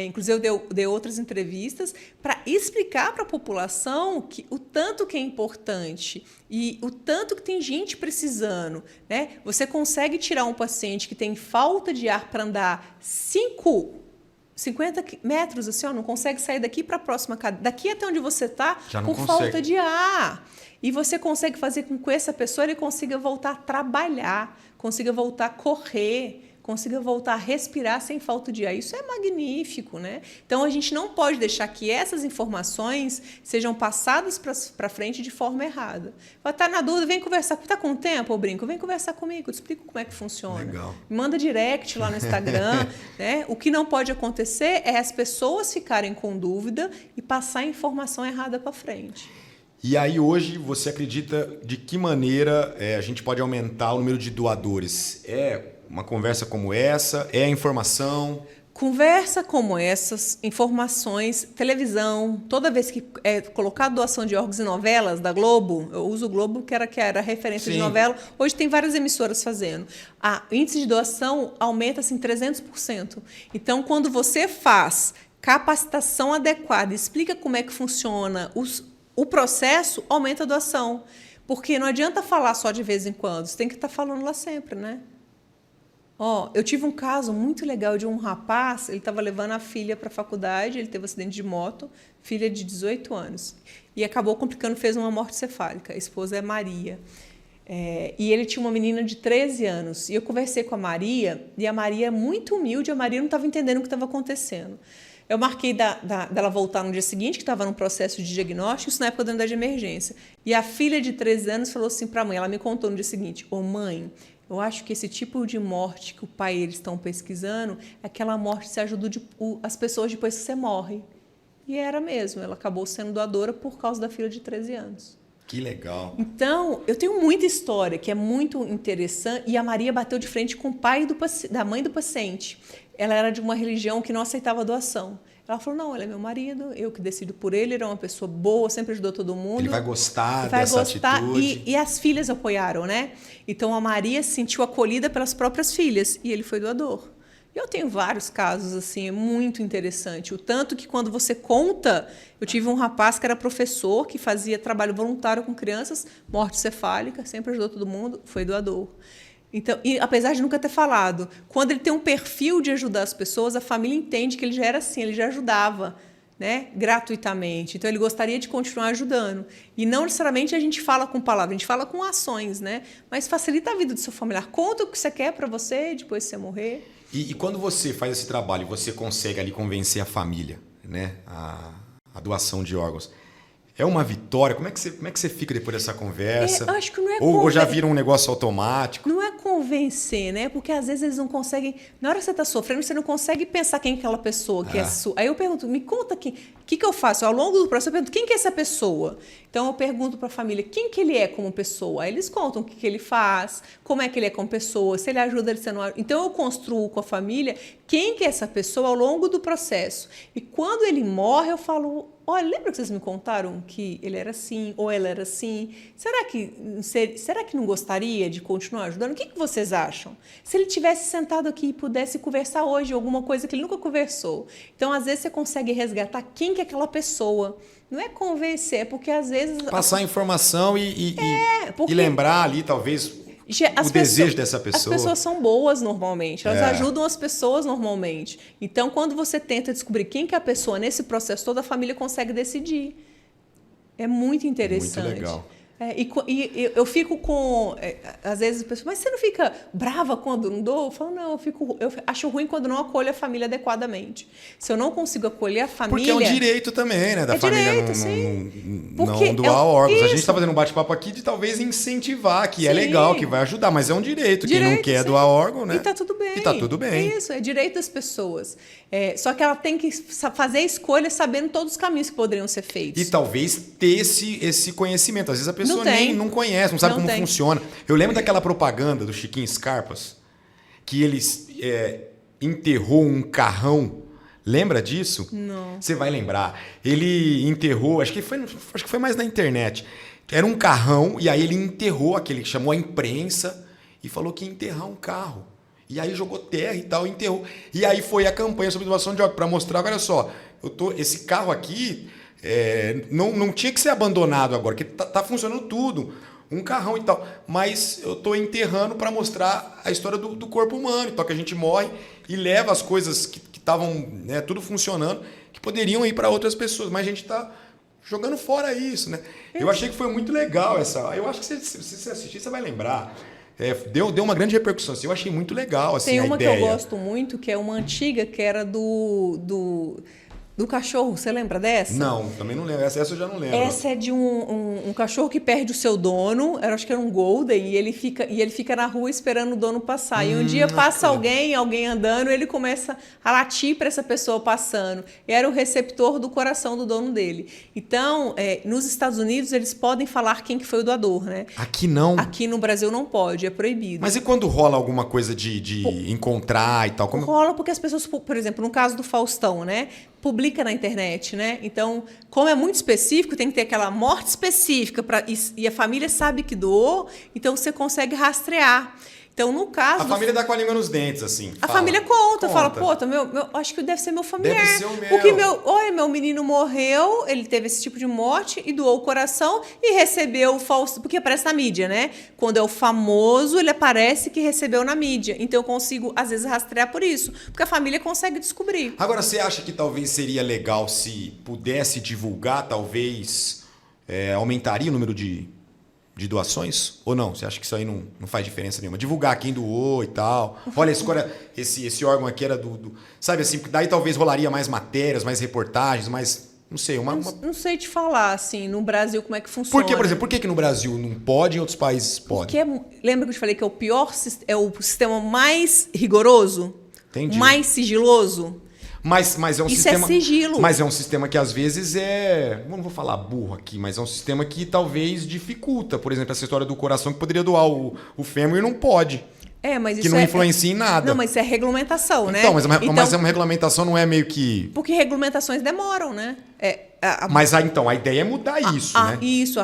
Inclusive, eu dei outras entrevistas para explicar para a população o tanto que é importante e o tanto que tem gente precisando. Né? Você consegue tirar um paciente que tem falta de ar para andar 50 metros, assim, não consegue sair daqui para a próxima casa, daqui até onde você está, por falta de ar. E você consegue fazer com que essa pessoa ele consiga voltar a trabalhar, consiga voltar a correr, consiga voltar a respirar sem falta de ar. Isso é magnífico, né? Então, a gente não pode deixar que essas informações sejam passadas para frente de forma errada. Está na dúvida, vem conversar. Está com tempo, eu brinco? Vem conversar comigo, eu te explico como é que funciona. Legal. Me manda direct lá no Instagram. Né? O que não pode acontecer é as pessoas ficarem com dúvida e passar a informação errada para frente. E aí hoje você acredita de que maneira a gente pode aumentar o número de doadores? Uma conversa como essa? É a informação? Conversa como essas, informações, televisão, toda vez que é colocado doação de órgãos em novelas da Globo, eu uso o Globo, que era referência de novela, hoje tem várias emissoras fazendo. O índice de doação aumenta assim, 300%. Então, quando você faz capacitação adequada, explica como é que funciona o processo, aumenta a doação. Porque não adianta falar só de vez em quando, você tem que estar falando lá sempre, né? Ó, eu tive um caso muito legal de um rapaz, ele estava levando a filha para a faculdade, ele teve um acidente de moto, filha de 18 anos, e acabou complicando, fez uma morte cefálica. A esposa é Maria. E ele tinha uma menina de 13 anos. E eu conversei com a Maria, e a Maria é muito humilde, a Maria não estava entendendo o que estava acontecendo. Eu marquei dela voltar no dia seguinte, que estava num processo de diagnóstico, isso na época da unidade de emergência. E a filha de 13 anos falou assim para a mãe, ela me contou no dia seguinte, ô mãe, eu acho que esse tipo de morte que o pai e eles estão pesquisando é aquela morte que se ajuda as pessoas depois que você morre. E era mesmo, ela acabou sendo doadora por causa da filha de 13 anos. Que legal. Então, eu tenho muita história que é muito interessante, e a Maria bateu de frente com o pai da mãe do paciente. Ela era de uma religião que não aceitava doação. Ela falou, não, ele é meu marido, eu que decido por ele, ele é uma pessoa boa, sempre ajudou todo mundo. Ele vai gostar dessa atitude. E as filhas apoiaram, né? Então, a Maria se sentiu acolhida pelas próprias filhas, e ele foi doador. Eu tenho vários casos, assim, é muito interessante. O tanto que quando você conta... Eu tive um rapaz que era professor, que fazia trabalho voluntário com crianças, morte cefálica, sempre ajudou todo mundo, foi doador. Então, e apesar de nunca ter falado, quando ele tem um perfil de ajudar as pessoas, a família entende que ele já era assim, ele já ajudava, né, gratuitamente. Então, ele gostaria de continuar ajudando. E não necessariamente a gente fala com palavras, a gente fala com ações, né? Mas facilita a vida do seu familiar. Conta o que você quer para você, depois de você morrer. E quando você faz esse trabalho, você consegue ali convencer a família, né, a doação de órgãos, é uma vitória? Como é que você fica depois dessa conversa? Acho que não é ou já vira um negócio automático? Não é convencer, né? Porque às vezes eles não conseguem... Na hora que você está sofrendo, você não consegue pensar quem é aquela pessoa que é sua. Aí eu pergunto, me conta o que eu faço? Ao longo do processo eu pergunto, quem que é essa pessoa? Então eu pergunto para a família, quem que ele é como pessoa? Aí eles contam o que ele faz, como é que ele é como pessoa, se ele ajuda, se não ajuda. Então eu construo com a família quem que é essa pessoa ao longo do processo. E quando ele morre, eu falo... Olha, lembra que vocês me contaram que ele era assim, ou ela era assim? Será que não gostaria de continuar ajudando? O que vocês acham? Se ele tivesse sentado aqui e pudesse conversar hoje alguma coisa que ele nunca conversou. Então, às vezes, você consegue resgatar quem que é aquela pessoa. Não é convencer, é porque às vezes... Passar informação e lembrar ali, talvez... desejo dessa pessoa. As pessoas são boas normalmente, elas ajudam as pessoas normalmente. Então, quando você tenta descobrir quem que é a pessoa nesse processo, toda a família consegue decidir. É muito interessante. Muito legal. E eu fico com... às vezes, a pessoa, mas você não fica brava quando não dou? Eu falo, não, eu acho ruim quando não acolho a família adequadamente. Se eu não consigo acolher a família... Porque é um direito também, né? Da família não doar órgãos. A gente está fazendo um bate-papo aqui de talvez incentivar, que é legal, que vai ajudar, mas é um direito. Quem não quer doar órgão, né? E tá tudo bem. E tá tudo bem. É isso, é direito das pessoas. Só que ela tem que fazer a escolha sabendo todos os caminhos que poderiam ser feitos. E talvez ter esse conhecimento. Às vezes a pessoa nem não conhece, não sabe como funciona. Eu lembro daquela propaganda do Chiquinho Scarpas, que eles enterrou um carrão. Lembra disso? Não. Você vai lembrar. Ele enterrou, acho que foi mais na internet. Era um carrão e aí ele enterrou aquele, chamou a imprensa e falou que ia enterrar um carro. E aí jogou terra e tal, enterrou. E aí foi a campanha sobre doação de órgãos para mostrar, olha só, esse carro aqui não tinha que ser abandonado agora, porque tá funcionando tudo, um carrão e tal. Mas eu tô enterrando para mostrar a história do corpo humano, então que a gente morre e leva as coisas que estavam tudo funcionando, que poderiam ir para outras pessoas, mas a gente está jogando fora isso, né? Eu achei que foi muito legal essa. Eu acho que se você assistir, você vai lembrar. Deu uma grande repercussão. Assim, eu achei muito legal assim, Tem a uma ideia. que eu gosto muito, que é uma antiga, que era do cachorro. Você lembra dessa? Não, também não lembro. Essa eu já não lembro. Essa é de um cachorro que perde o seu dono. Eu acho que era um Golden. E ele fica na rua esperando o dono passar. E um dia passa alguém andando, e ele começa a latir para essa pessoa passando. E era o receptor do coração do dono dele. Então, nos Estados Unidos, eles podem falar quem que foi o doador, né? Aqui não. Aqui no Brasil não pode, é proibido. Mas e quando rola alguma coisa de encontrar e tal? Rola porque as pessoas, por exemplo, no caso do Faustão, né? Publica na internet, né? Então, como é muito específico, tem que ter aquela morte específica e a família sabe que doou, então você consegue rastrear. Então, no caso... A família dá com a língua nos dentes, assim. A família conta. Fala, pô, acho que deve ser meu familiar. Deve ser o meu. Porque meu menino morreu, ele teve esse tipo de morte e doou o coração e recebeu o falso... Porque aparece na mídia, né? Quando é o famoso, ele aparece que recebeu na mídia. Então, eu consigo, às vezes, rastrear por isso. Porque a família consegue descobrir. Agora, você acha que talvez seria legal se pudesse divulgar, talvez aumentaria o número de doações? Ou não? Você acha que isso aí não faz diferença nenhuma? Divulgar quem doou e tal. Olha, esse órgão aqui era Sabe assim, porque daí talvez rolaria mais matérias, mais reportagens, mais... Não sei, Não sei te falar, assim, no Brasil, como é que funciona. Por que, por exemplo, por que no Brasil não pode e em outros países pode? Lembra que eu te falei que é o pior, é o sistema mais rigoroso? Entendi. Mais sigiloso? Mas é um Isso sistema... é sigilo. Mas é um sistema que às vezes não vou falar burro aqui, mas é um sistema que talvez dificulta. Por exemplo, essa história do coração que poderia doar o fêmur e não pode. Mas que isso não influencia em nada. Não, mas isso é regulamentação, né? Então, mas uma regulamentação não é meio que... Porque regulamentações demoram, né? Mas então, a ideia é mudar isso, né? Isso,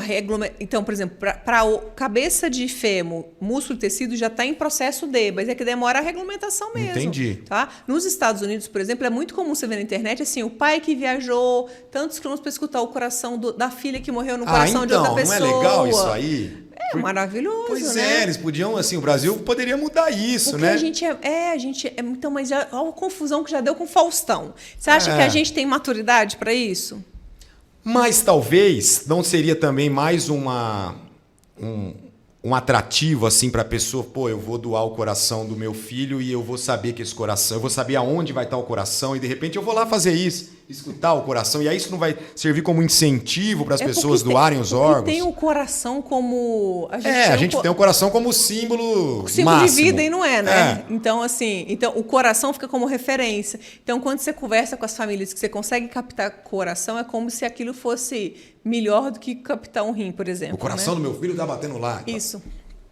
Então, por exemplo, para cabeça de fêmur, músculo e tecido já está em processo mas é que demora a regulamentação mesmo. Entendi. Tá? Nos Estados Unidos, por exemplo, é muito comum você ver na internet assim, o pai que viajou tantos quilômetros para escutar o coração da filha que morreu no coração de outra pessoa. Não é legal isso aí? Maravilhoso, pois né? Eles podiam, assim, o Brasil poderia mudar isso, porque né? a gente então, mas olha a confusão que já deu com o Faustão. Você acha que a gente tem maturidade para isso? Mas talvez não seria também mais um atrativo assim para a pessoa, pô, eu vou doar o coração do meu filho e eu vou saber que esse coração, eu vou saber aonde vai estar o coração e de repente eu vou lá fazer isso, escutar o coração, e aí isso não vai servir como incentivo para as pessoas doarem os órgãos? Tem o coração como... A gente tem o coração como símbolo máximo. De vida e não é, né? É. Então, assim, o coração fica como referência. Então, quando você conversa com as famílias que você consegue captar coração, é como se aquilo fosse melhor do que captar um rim, por exemplo. O coração do meu filho tá batendo lá. Isso.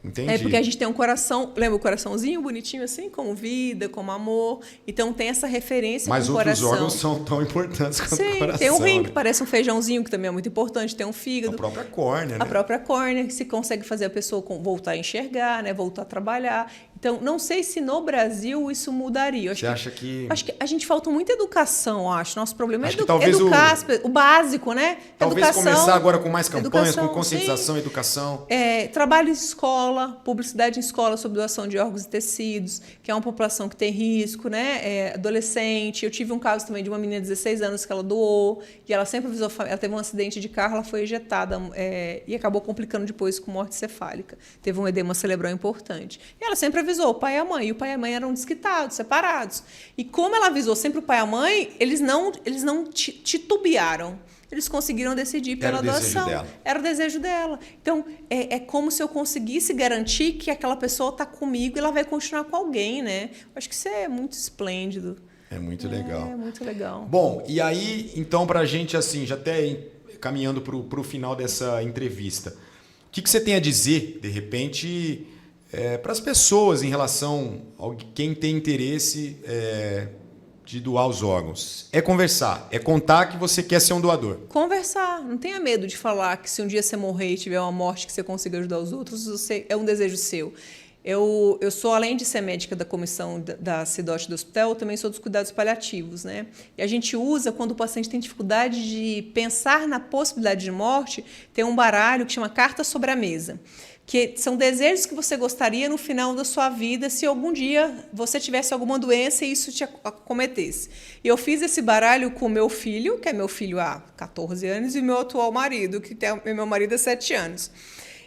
Entendi. É porque a gente tem um coração, lembra o coraçãozinho bonitinho assim, como vida, como amor. Então tem essa referência mas com o coração. Mas outros órgãos são tão importantes quanto o coração. Tem um rim que parece um feijãozinho, que também é muito importante. Tem um fígado. A própria córnea, né? A própria córnea, que se consegue fazer a pessoa voltar a enxergar, né? Voltar a trabalhar. Então, não sei se no Brasil isso mudaria. Você acha que... Acho que a gente falta muita educação, acho. Nosso problema é educar o básico, né? Talvez educação, começar agora com mais campanhas, educação, com conscientização e educação. Trabalho em escola, publicidade em escola sobre doação de órgãos e tecidos, que é uma população que tem risco, né? Adolescente. Eu tive um caso também de uma menina de 16 anos que ela doou, e ela sempre avisou, ela teve um acidente de carro, ela foi ejetada e acabou complicando depois com morte cefálica. Teve um edema cerebral importante. E ela sempre avisou o pai e a mãe. E o pai e a mãe eram desquitados, separados. E como ela avisou sempre o pai e a mãe, eles não titubearam. Eles conseguiram decidir pela doação. Era o desejo dela. Então, é como se eu conseguisse garantir que aquela pessoa está comigo e ela vai continuar com alguém, né? Acho que isso é muito esplêndido. É muito legal. É muito legal. Bom, e aí, então, para a gente, assim, já até caminhando para o final dessa entrevista, o que você tem a dizer, de repente... para as pessoas em relação a quem tem interesse de doar os órgãos? É conversar, é contar que você quer ser um doador. Conversar, não tenha medo de falar que se um dia você morrer e tiver uma morte que você consiga ajudar os outros, é um desejo seu. Eu sou, além de ser médica da comissão da CIDOT do hospital, eu também sou dos cuidados paliativos, né? E a gente usa, quando o paciente tem dificuldade de pensar na possibilidade de morte, tem um baralho que chama Carta sobre a Mesa, que são desejos que você gostaria no final da sua vida, se algum dia você tivesse alguma doença e isso te acometesse. E eu fiz esse baralho com o meu filho, que é meu filho há 14 anos, e meu atual marido, que é meu marido há 7 anos.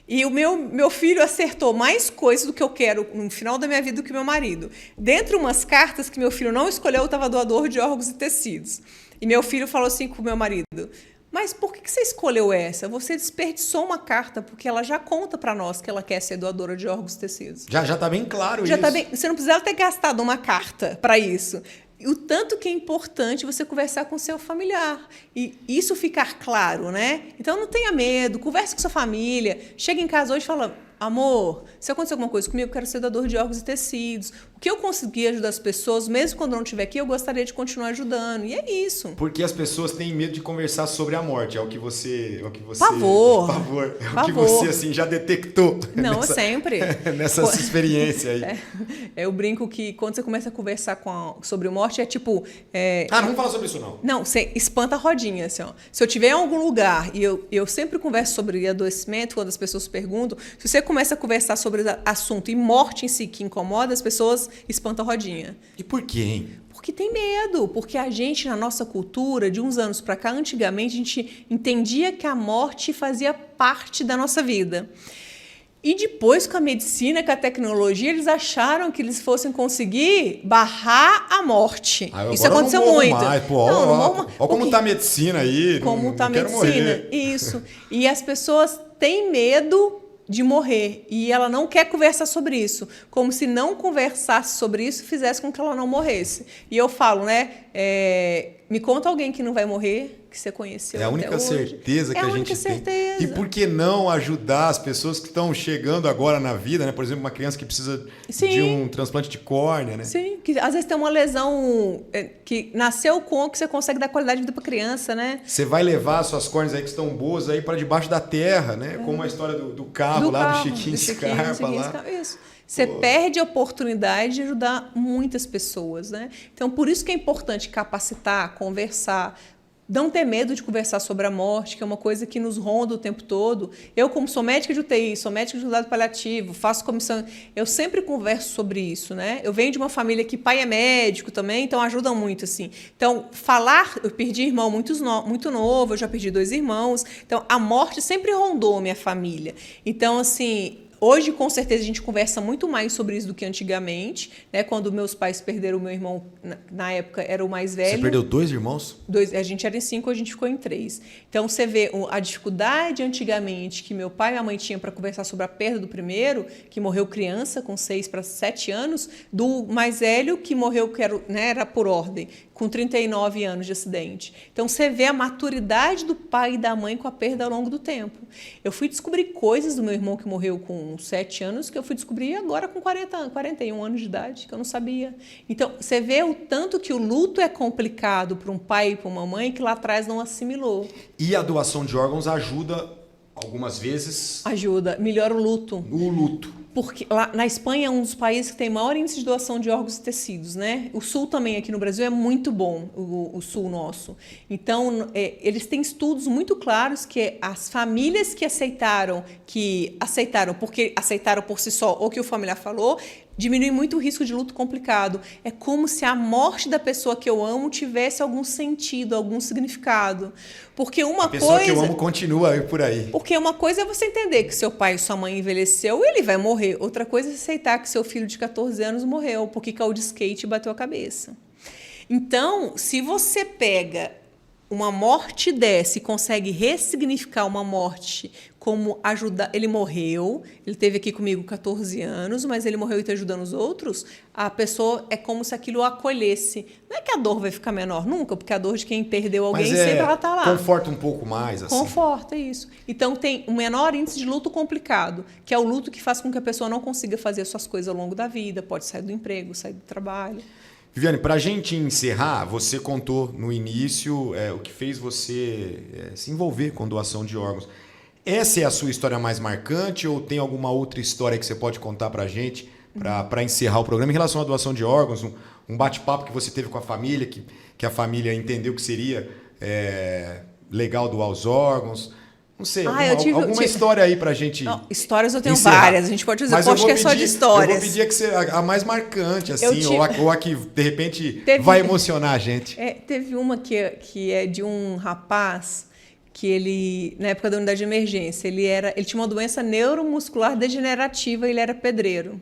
E o meu filho acertou mais coisas do que eu quero no final da minha vida do que meu marido. Dentre umas cartas que meu filho não escolheu, eu estava doador de órgãos e tecidos. E meu filho falou assim com o meu marido: mas por que você escolheu essa? Você desperdiçou uma carta, porque ela já conta para nós que ela quer ser doadora de órgãos e tecidos. Já está bem claro já isso. Tá bem, você não precisava ter gastado uma carta para isso. O tanto que é importante você conversar com seu familiar. E isso ficar claro, né? Então, não tenha medo, converse com sua família. Chega em casa hoje e fala... amor, se acontecer alguma coisa comigo, eu quero ser doador de órgãos e tecidos. O que eu conseguir ajudar as pessoas, mesmo quando eu não estiver aqui, eu gostaria de continuar ajudando. E é isso. Porque as pessoas têm medo de conversar sobre a morte. É o que você... Pavor. Pavor. É o que você, assim, já detectou. Não, sempre. Nessa experiência aí. Eu brinco que quando você começa a conversar sobre morte, é tipo... não vamos falar sobre isso, não. Não, você espanta a rodinha, assim, ó. Se eu estiver em algum lugar, e eu sempre converso sobre adoecimento, quando as pessoas perguntam, se você começa a conversar sobre assunto e morte em si que incomoda, as pessoas espantam a rodinha. E por quê, hein? Porque tem medo, porque a gente, na nossa cultura, de uns anos para cá, antigamente, a gente entendia que a morte fazia parte da nossa vida. E depois, com a medicina, com a tecnologia, eles acharam que eles fossem conseguir barrar a morte. Isso aconteceu muito. Olha como está a medicina aí. Como está a medicina. Isso. E as pessoas têm medo de morrer. E ela não quer conversar sobre isso. Como se não conversasse sobre isso fizesse com que ela não morresse. E eu falo, né? Me conta alguém que não vai morrer, que você conheceu. É a única certeza que a gente tem. E por que não ajudar as pessoas que estão chegando agora na vida, né? Por exemplo, uma criança que precisa de um transplante de córnea, né? Sim, que às vezes tem uma lesão que nasceu com que você consegue dar qualidade de vida para a criança, né? Você vai levar suas córneas aí que estão boas aí para debaixo da terra, né? Como a história do carro lá do Chiquinho Scarpa lá. Isso. Você perde a oportunidade de ajudar muitas pessoas, né? Então, por isso que é importante capacitar, conversar, não ter medo de conversar sobre a morte, que é uma coisa que nos ronda o tempo todo. Eu, como sou médica de UTI, sou médica de cuidado paliativo, faço comissão, eu sempre converso sobre isso, né? Eu venho de uma família que pai é médico também, então ajuda muito, assim. Então, eu perdi irmão muito novo, eu já perdi 2 irmãos, então a morte sempre rondou a minha família. Então, assim... Hoje, com certeza, a gente conversa muito mais sobre isso do que antigamente, né? Quando meus pais perderam o meu irmão, na época, era o mais velho. Você perdeu 2 irmãos? 2, a gente era em 5, a gente ficou em 3. Então, você vê a dificuldade antigamente que meu pai e minha mãe tinham para conversar sobre a perda do primeiro, que morreu criança, com 6 para 7 anos, do mais velho, que morreu, era por ordem, com 39 anos de acidente. Então, você vê a maturidade do pai e da mãe com a perda ao longo do tempo. Eu fui descobrir coisas do meu irmão que morreu com 7 anos que eu fui descobrir agora com 41 anos de idade, que eu não sabia. Então, você vê o tanto que o luto é complicado para um pai e para uma mãe que lá atrás não assimilou. E a doação de órgãos ajuda, algumas vezes... Ajuda, melhora o luto. O luto. Porque lá na Espanha é um dos países que tem maior índice de doação de órgãos e tecidos, né? O Sul também, aqui no Brasil, é muito bom, o Sul nosso. Então, eles têm estudos muito claros que as famílias que aceitaram porque aceitaram por si só, ou que o familiar falou, diminui muito o risco de luto complicado. É como se a morte da pessoa que eu amo tivesse algum sentido, algum significado. Porque uma coisa... A pessoa que eu amo continua por aí. Porque uma coisa é você entender que seu pai e sua mãe envelheceu e ele vai morrer. Outra coisa é aceitar que seu filho de 14 anos morreu porque caiu de skate e bateu a cabeça. Então, se você pega uma morte dessa e consegue ressignificar uma morte como ajudar... Ele morreu, ele esteve aqui comigo 14 anos, mas ele morreu e está ajudando os outros, a pessoa é como se aquilo o acolhesse. Não é que a dor vai ficar menor nunca, porque a dor de quem perdeu alguém sempre ela está lá. Conforta um pouco mais. Assim. Conforta, isso. Então, tem um menor índice de luto complicado, que é o luto que faz com que a pessoa não consiga fazer suas coisas ao longo da vida, pode sair do emprego, sair do trabalho. Viviane, para a gente encerrar, você contou no início o que fez você se envolver com doação de órgãos. Essa é a sua história mais marcante ou tem alguma outra história que você pode contar para a gente para encerrar o programa em relação à doação de órgãos? Um bate-papo que você teve com a família, que a família entendeu que seria legal doar os órgãos? Não sei, alguma história aí pra gente. Não, histórias eu tenho encerrar. Várias, a gente pode dizer, acho que é só de histórias. Eu vou pedir que seja a mais marcante, assim, ou a que, de repente, vai emocionar a gente. Teve uma que é de um rapaz que ele, na época da unidade de emergência, ele tinha uma doença neuromuscular degenerativa, ele era pedreiro.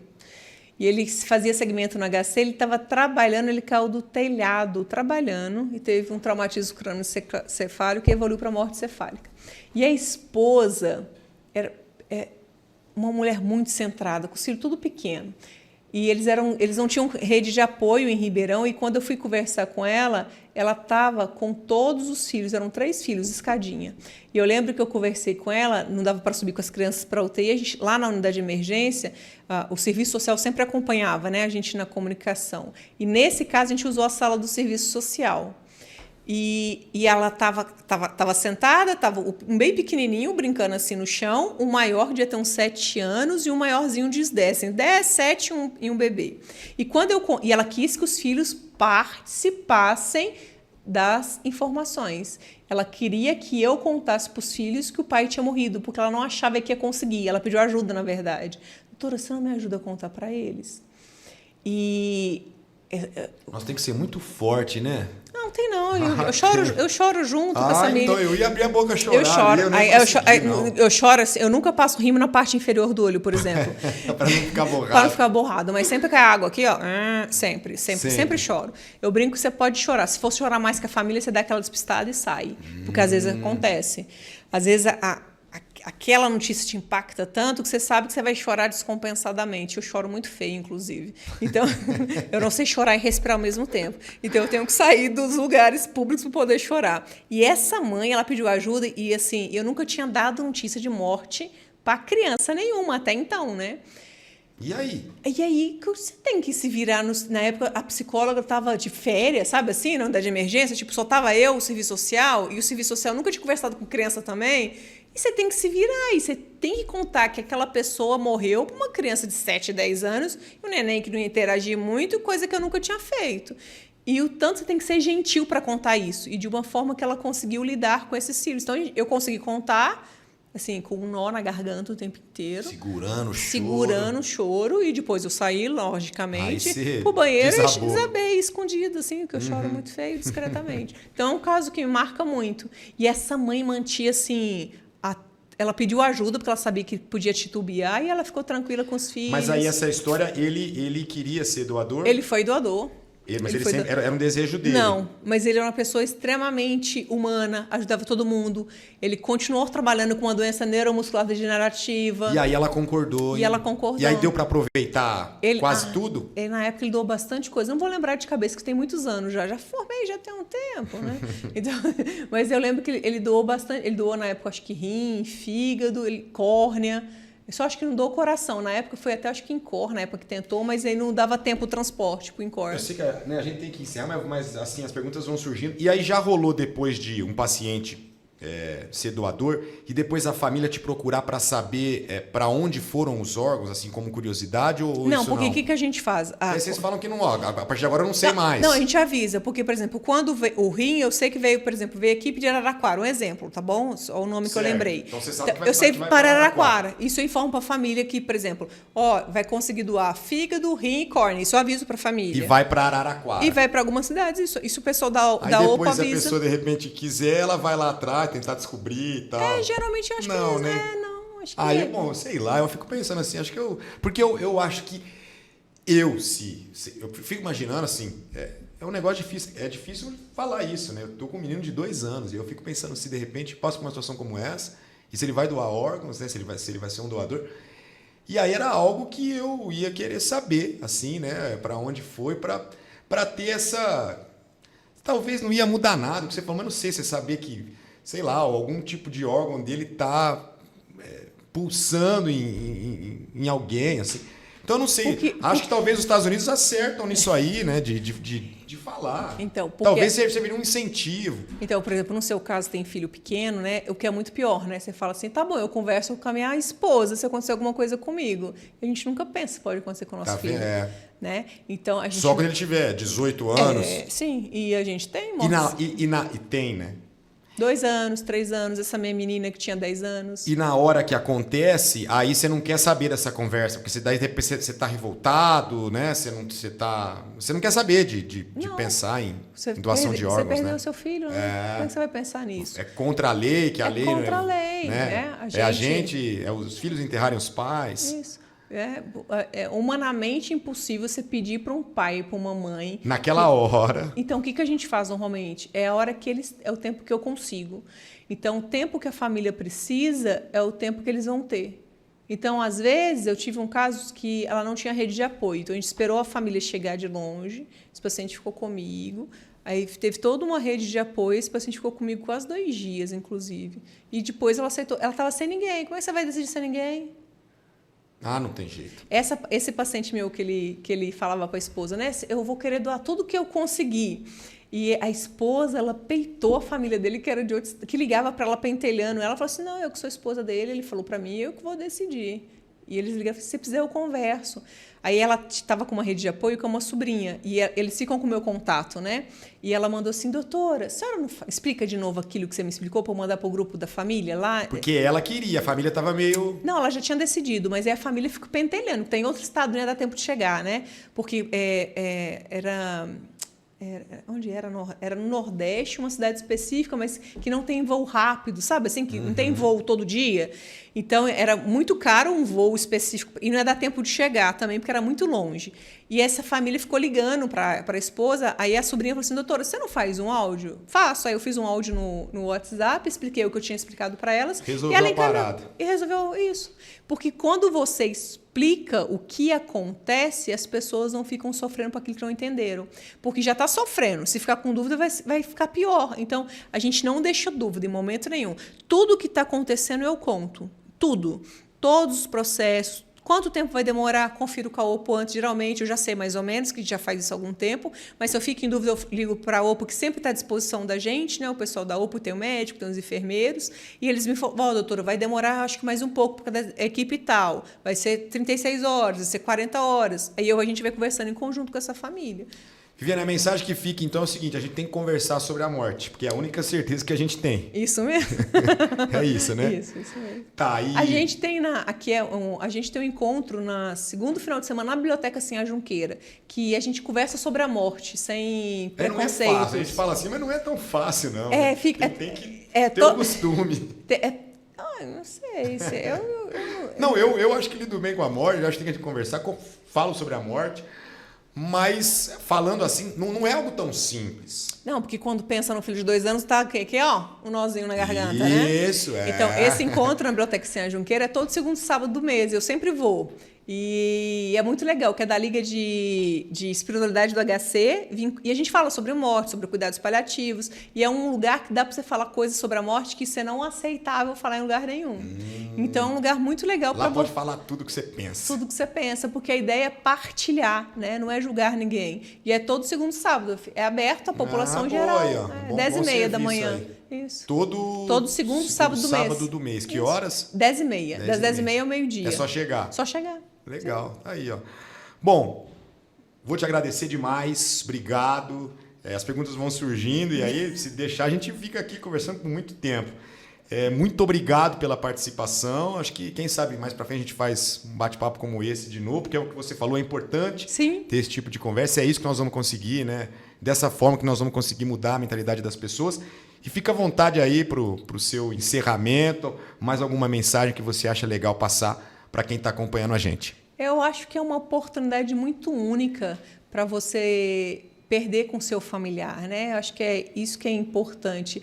E ele fazia segmento no HC, ele estava trabalhando, ele caiu do telhado trabalhando e teve um traumatismo crânioencefálico que evoluiu para morte cefálica. E a esposa era uma mulher muito centrada, com o filho tudo pequeno. E eles não tinham rede de apoio em Ribeirão, e quando eu fui conversar com ela estava com todos os filhos, eram 3 filhos, escadinha. E eu lembro que eu conversei com ela, não dava para subir com as crianças para a UTI, lá na unidade de emergência, o serviço social sempre acompanhava, né, a gente na comunicação. E nesse caso a gente usou a sala do serviço social. E ela estava sentada, estava um bem pequenininho, brincando assim no chão, o maior devia ter uns 7 anos e o maiorzinho de 10, assim, 10, 7 e um bebê. E ela quis que os filhos participassem das informações. Ela queria que eu contasse para os filhos que o pai tinha morrido, porque ela não achava que ia conseguir. Ela pediu ajuda, na verdade. Doutora, você não me ajuda a contar para eles? Nossa, tem que ser muito forte, né? Não, tem não. Eu choro junto com essa menina. Então eu ia abrir a boca a chorar. Eu choro. Não. Eu choro assim, eu nunca passo rimo na parte inferior do olho, por exemplo. Para não ficar borrado. Para não ficar borrado. Mas sempre cai água aqui, ó. Sempre choro. Eu brinco que você pode chorar. Se for chorar mais que a família, você dá aquela despistada e sai. Porque às vezes acontece. Às vezes aquela notícia te impacta tanto que você sabe que você vai chorar descompensadamente. Eu choro muito feio, inclusive. Então, eu não sei chorar e respirar ao mesmo tempo. Então, eu tenho que sair dos lugares públicos para poder chorar. E essa mãe, ela pediu ajuda e, assim, eu nunca tinha dado notícia de morte para criança nenhuma até então, né? E aí? E aí, você tem que se virar. Na época, a psicóloga estava de férias, sabe assim, na unidade de emergência. Tipo, só estava eu, o serviço social, e o serviço social nunca tinha conversado com criança também. E você tem que se virar, e você tem que contar que aquela pessoa morreu para uma criança de 7, 10 anos, e um neném que não ia interagir muito, coisa que eu nunca tinha feito. E o tanto você tem que ser gentil para contar isso, e de uma forma que ela conseguiu lidar com esses filhos. Então, eu consegui contar, assim, com um nó na garganta o tempo inteiro. Segurando o choro. E depois eu saí, logicamente, pro banheiro e desabei, escondido, assim, que eu choro muito feio, discretamente. Então, é um caso que me marca muito. E essa mãe mantinha, assim... Ela pediu ajuda porque ela sabia que podia titubear e ela ficou tranquila com os filhos. Mas aí essa história, ele queria ser doador? Ele foi doador. Mas ele sempre, era um desejo dele. Não, mas ele era uma pessoa extremamente humana, ajudava todo mundo. Ele continuou trabalhando com uma doença neuromuscular degenerativa. E aí ela concordou. E ela concordou. E aí deu para aproveitar quase tudo? Na época ele doou bastante coisa. Não vou lembrar de cabeça, que tem muitos anos já. Já formei, já tem um tempo, né? Então, mas eu lembro que ele doou bastante. Ele doou na época, acho que rim, fígado, córnea. Eu só acho que não doou coração. Na época foi até, acho que INCOR, na época que tentou, mas aí não dava tempo o transporte pro INCOR. Eu sei que a gente tem que encerrar, mas assim, as perguntas vão surgindo. E aí já rolou depois de um paciente ser doador e depois a família te procurar para saber para onde foram os órgãos, assim, como curiosidade ou não, isso porque não? o que a gente faz? Aí vocês falam que não, a partir de agora eu não sei mais. Não, a gente avisa, porque, por exemplo, quando o rim, eu sei que veio, por exemplo, veio a equipe de Araraquara, um exemplo, tá bom? Só o nome que eu lembrei. Então você sabe que eu sei para Araraquara. Isso eu informo para a família que, por exemplo, vai conseguir doar fígado, rim e córnea. Isso eu aviso para a família. E vai para Araraquara. E vai para algumas cidades. Isso o pessoal da OPA avisa. Aí depois, se a pessoa de repente quiser, ela vai lá atrás, tentar descobrir e tal. Geralmente eu acho não, que né? não, acho que aí, bom, sei lá, eu fico pensando assim, acho que porque eu acho que eu fico imaginando assim, é um negócio difícil, é difícil falar isso, né? Eu tô com um menino de 2 anos e eu fico pensando se de repente passo por uma situação como essa, e se ele vai doar órgãos, né? Se ele vai ser um doador. E aí era algo que eu ia querer saber, assim, né? Para onde foi, para ter essa... Talvez não ia mudar nada, porque você falou, mas não sei, você saber que sei lá, algum tipo de órgão dele está pulsando em alguém, assim. Então, eu não sei. Acho que talvez os Estados Unidos acertam nisso aí, né? De falar. Então, talvez seja um incentivo. Então, por exemplo, no seu caso tem filho pequeno, né? O que é muito pior, né? Você fala assim, tá bom, eu converso com a minha esposa se acontecer alguma coisa comigo. A gente nunca pensa que pode acontecer com o nosso filho. Né? Então, a gente... Só quando ele tiver 18 anos. Sim, e a gente tem... E tem, né? 2 anos, 3 anos, essa minha menina que tinha 10 anos. E na hora que acontece, aí você não quer saber dessa conversa, porque você tá revoltado, né? Você não quer saber de pensar em doação de órgãos, você perdeu né? seu filho, né? Como é que você vai pensar nisso? É contra a lei, que a lei... É contra a lei, né? Os filhos enterrarem os pais. Isso. É humanamente impossível você pedir para um pai e para uma mãe. Naquela hora. Então, o que a gente faz normalmente? É a hora que é o tempo que eu consigo. Então, o tempo que a família precisa é o tempo que eles vão ter. Então, às vezes, eu tive um caso que ela não tinha rede de apoio. Então, a gente esperou a família chegar de longe, esse paciente ficou comigo. Aí teve toda uma rede de apoio, esse paciente ficou comigo quase 2 dias, inclusive. E depois ela aceitou. Ela estava sem ninguém. Como é que você vai decidir sem ninguém? Ah, não tem jeito. Esse paciente meu que ele falava para a esposa, né? Eu vou querer doar tudo que eu conseguir. E a esposa, ela peitou a família dele, que era de outros, que ligava para ela pentelhando. Ela falou assim, não, eu que sou esposa dele. Ele falou para mim, eu que vou decidir. E eles ligavam, se precisar eu converso. Aí ela estava com uma rede de apoio com uma sobrinha. E eles ficam com o meu contato, né? E ela mandou assim, doutora, a senhora não explica de novo aquilo que você me explicou para eu mandar para o grupo da família lá? Porque ela queria, a família estava meio... Não, ela já tinha decidido, mas aí a família ficou pentelhando. Tem outro estado, não ia dar tempo de chegar, né? Porque onde era? Era no Nordeste, uma cidade específica, mas que não tem voo rápido, sabe? Assim, que não tem voo todo dia. Então, era muito caro um voo específico. E não ia dar tempo de chegar também, porque era muito longe. E essa família ficou ligando para a esposa. Aí a sobrinha falou assim, doutora, você não faz um áudio? Faço. Aí eu fiz um áudio no WhatsApp, expliquei o que eu tinha explicado para elas. Resolveu a parada. E resolveu isso. Porque quando você explica o que acontece, as pessoas não ficam sofrendo por aquilo que não entenderam. Porque já está sofrendo. Se ficar com dúvida, vai ficar pior. Então, a gente não deixa dúvida em momento nenhum. Tudo o que está acontecendo eu conto. Tudo. Todos os processos. Quanto tempo vai demorar? Confiro com a OPO antes. Geralmente, eu já sei mais ou menos, que já faz isso há algum tempo. Mas se eu fico em dúvida, eu ligo para a OPO, que sempre está à disposição da gente, né? O pessoal da OPO tem o médico, tem os enfermeiros. E eles me falam, doutora, vai demorar acho que mais um pouco, por causa da equipe tal. Vai ser 36 horas, vai ser 40 horas. Aí a gente vai conversando em conjunto com essa família. Viviane, a mensagem que fica, então, é o seguinte, a gente tem que conversar sobre a morte, porque é a única certeza que a gente tem. Isso mesmo. É isso, né? Isso mesmo. Tá, e... A gente tem a gente tem um encontro na segundo final de semana na Biblioteca Sinhá Junqueira, que a gente conversa sobre a morte, sem preconceitos. Não é fácil, a gente fala assim, mas não é tão fácil, não. Tem que ter o costume. Não sei. Eu acho que lido bem com a morte, eu acho que tem que conversar, falo sobre a morte, mas falando assim, não é algo tão simples. Não, porque quando pensa no filho de 2 anos, tá aqui, ó, um nozinho na garganta, né? Isso, é. Então, esse encontro na Biblioteca Sinhá Junqueira é todo segundo sábado do mês, eu sempre vou. E é muito legal, que é da Liga de Espiritualidade do HC, e a gente fala sobre morte, sobre cuidados paliativos, e é um lugar que dá para você falar coisas sobre a morte que isso é não aceitável falar em lugar nenhum. Então, é um lugar muito legal para lá pode falar tudo que você pensa. Tudo que você pensa, porque a ideia é partilhar, né? Não é julgar ninguém. E é todo segundo sábado, é aberto à população geral. Aí, ó. 10h30 da manhã. Isso. Todo segundo sábado do mês. Que horas? 10h30. Das 10h30 ao meio-dia. É só chegar. Só chegar. Legal. Aí, ó. Bom, vou te agradecer demais. Obrigado. As perguntas vão surgindo e aí, se deixar, a gente fica aqui conversando por muito tempo. Muito obrigado pela participação. Acho que, quem sabe, mais para frente a gente faz um bate-papo como esse de novo, porque é o que você falou, é importante. Sim. Ter esse tipo de conversa. É isso que nós vamos conseguir, né? Dessa forma que nós vamos conseguir mudar a mentalidade das pessoas. E fica à vontade aí para o seu encerramento, mais alguma mensagem que você acha legal passar para quem está acompanhando a gente. Eu acho que é uma oportunidade muito única para você perder com seu familiar, né? Eu acho que é isso que é importante.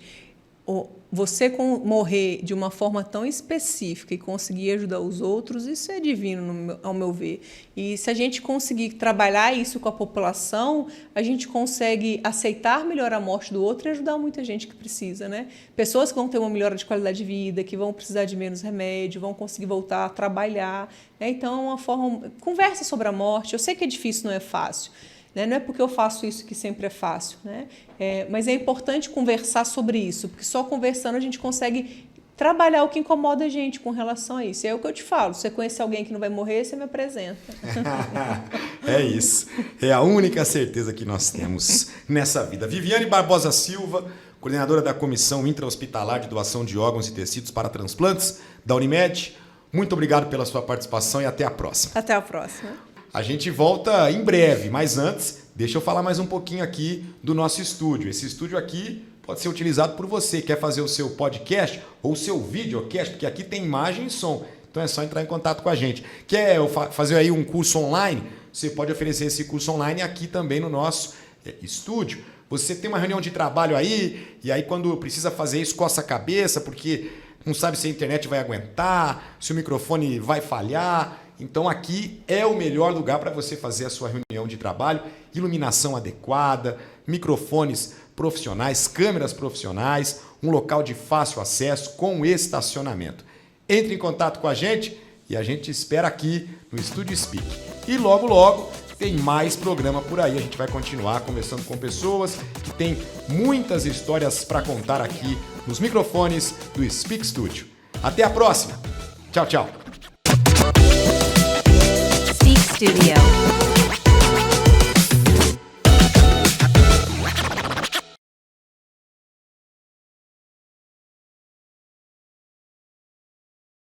Você morrer de uma forma tão específica e conseguir ajudar os outros, isso é divino, ao meu ver. E se a gente conseguir trabalhar isso com a população, a gente consegue aceitar melhor a morte do outro e ajudar muita gente que precisa, né? Pessoas que vão ter uma melhora de qualidade de vida, que vão precisar de menos remédio, vão conseguir voltar a trabalhar, né? Então, é uma forma... Conversa sobre a morte. Eu sei que é difícil, não é fácil. Não é porque eu faço isso que sempre é fácil, né? Mas é importante conversar sobre isso, porque só conversando a gente consegue trabalhar o que incomoda a gente com relação a isso. É o que eu te falo, se você conhecer alguém que não vai morrer, você me apresenta. É isso. É a única certeza que nós temos nessa vida. Viviane Barbosa Silva, coordenadora da Comissão Intra-Hospitalar de Doação de Órgãos e Tecidos para Transplantes da Unimed. Muito obrigado pela sua participação e até a próxima. Até a próxima. A gente volta em breve, mas antes, deixa eu falar mais um pouquinho aqui do nosso estúdio. Esse estúdio aqui pode ser utilizado por você. Quer fazer o seu podcast ou o seu videocast, porque aqui tem imagem e som. Então é só entrar em contato com a gente. Quer fazer aí um curso online? Você pode oferecer esse curso online aqui também no nosso estúdio. Você tem uma reunião de trabalho aí, e aí quando precisa fazer isso, coça a cabeça, porque não sabe se a internet vai aguentar, se o microfone vai falhar. Então aqui é o melhor lugar para você fazer a sua reunião de trabalho, iluminação adequada, microfones profissionais, câmeras profissionais, um local de fácil acesso com estacionamento. Entre em contato com a gente e a gente espera aqui no Estúdio Speak. E logo, logo tem mais programa por aí. A gente vai continuar conversando com pessoas que têm muitas histórias para contar aqui nos microfones do Speak Studio. Até a próxima. Tchau, tchau. Speak Studio.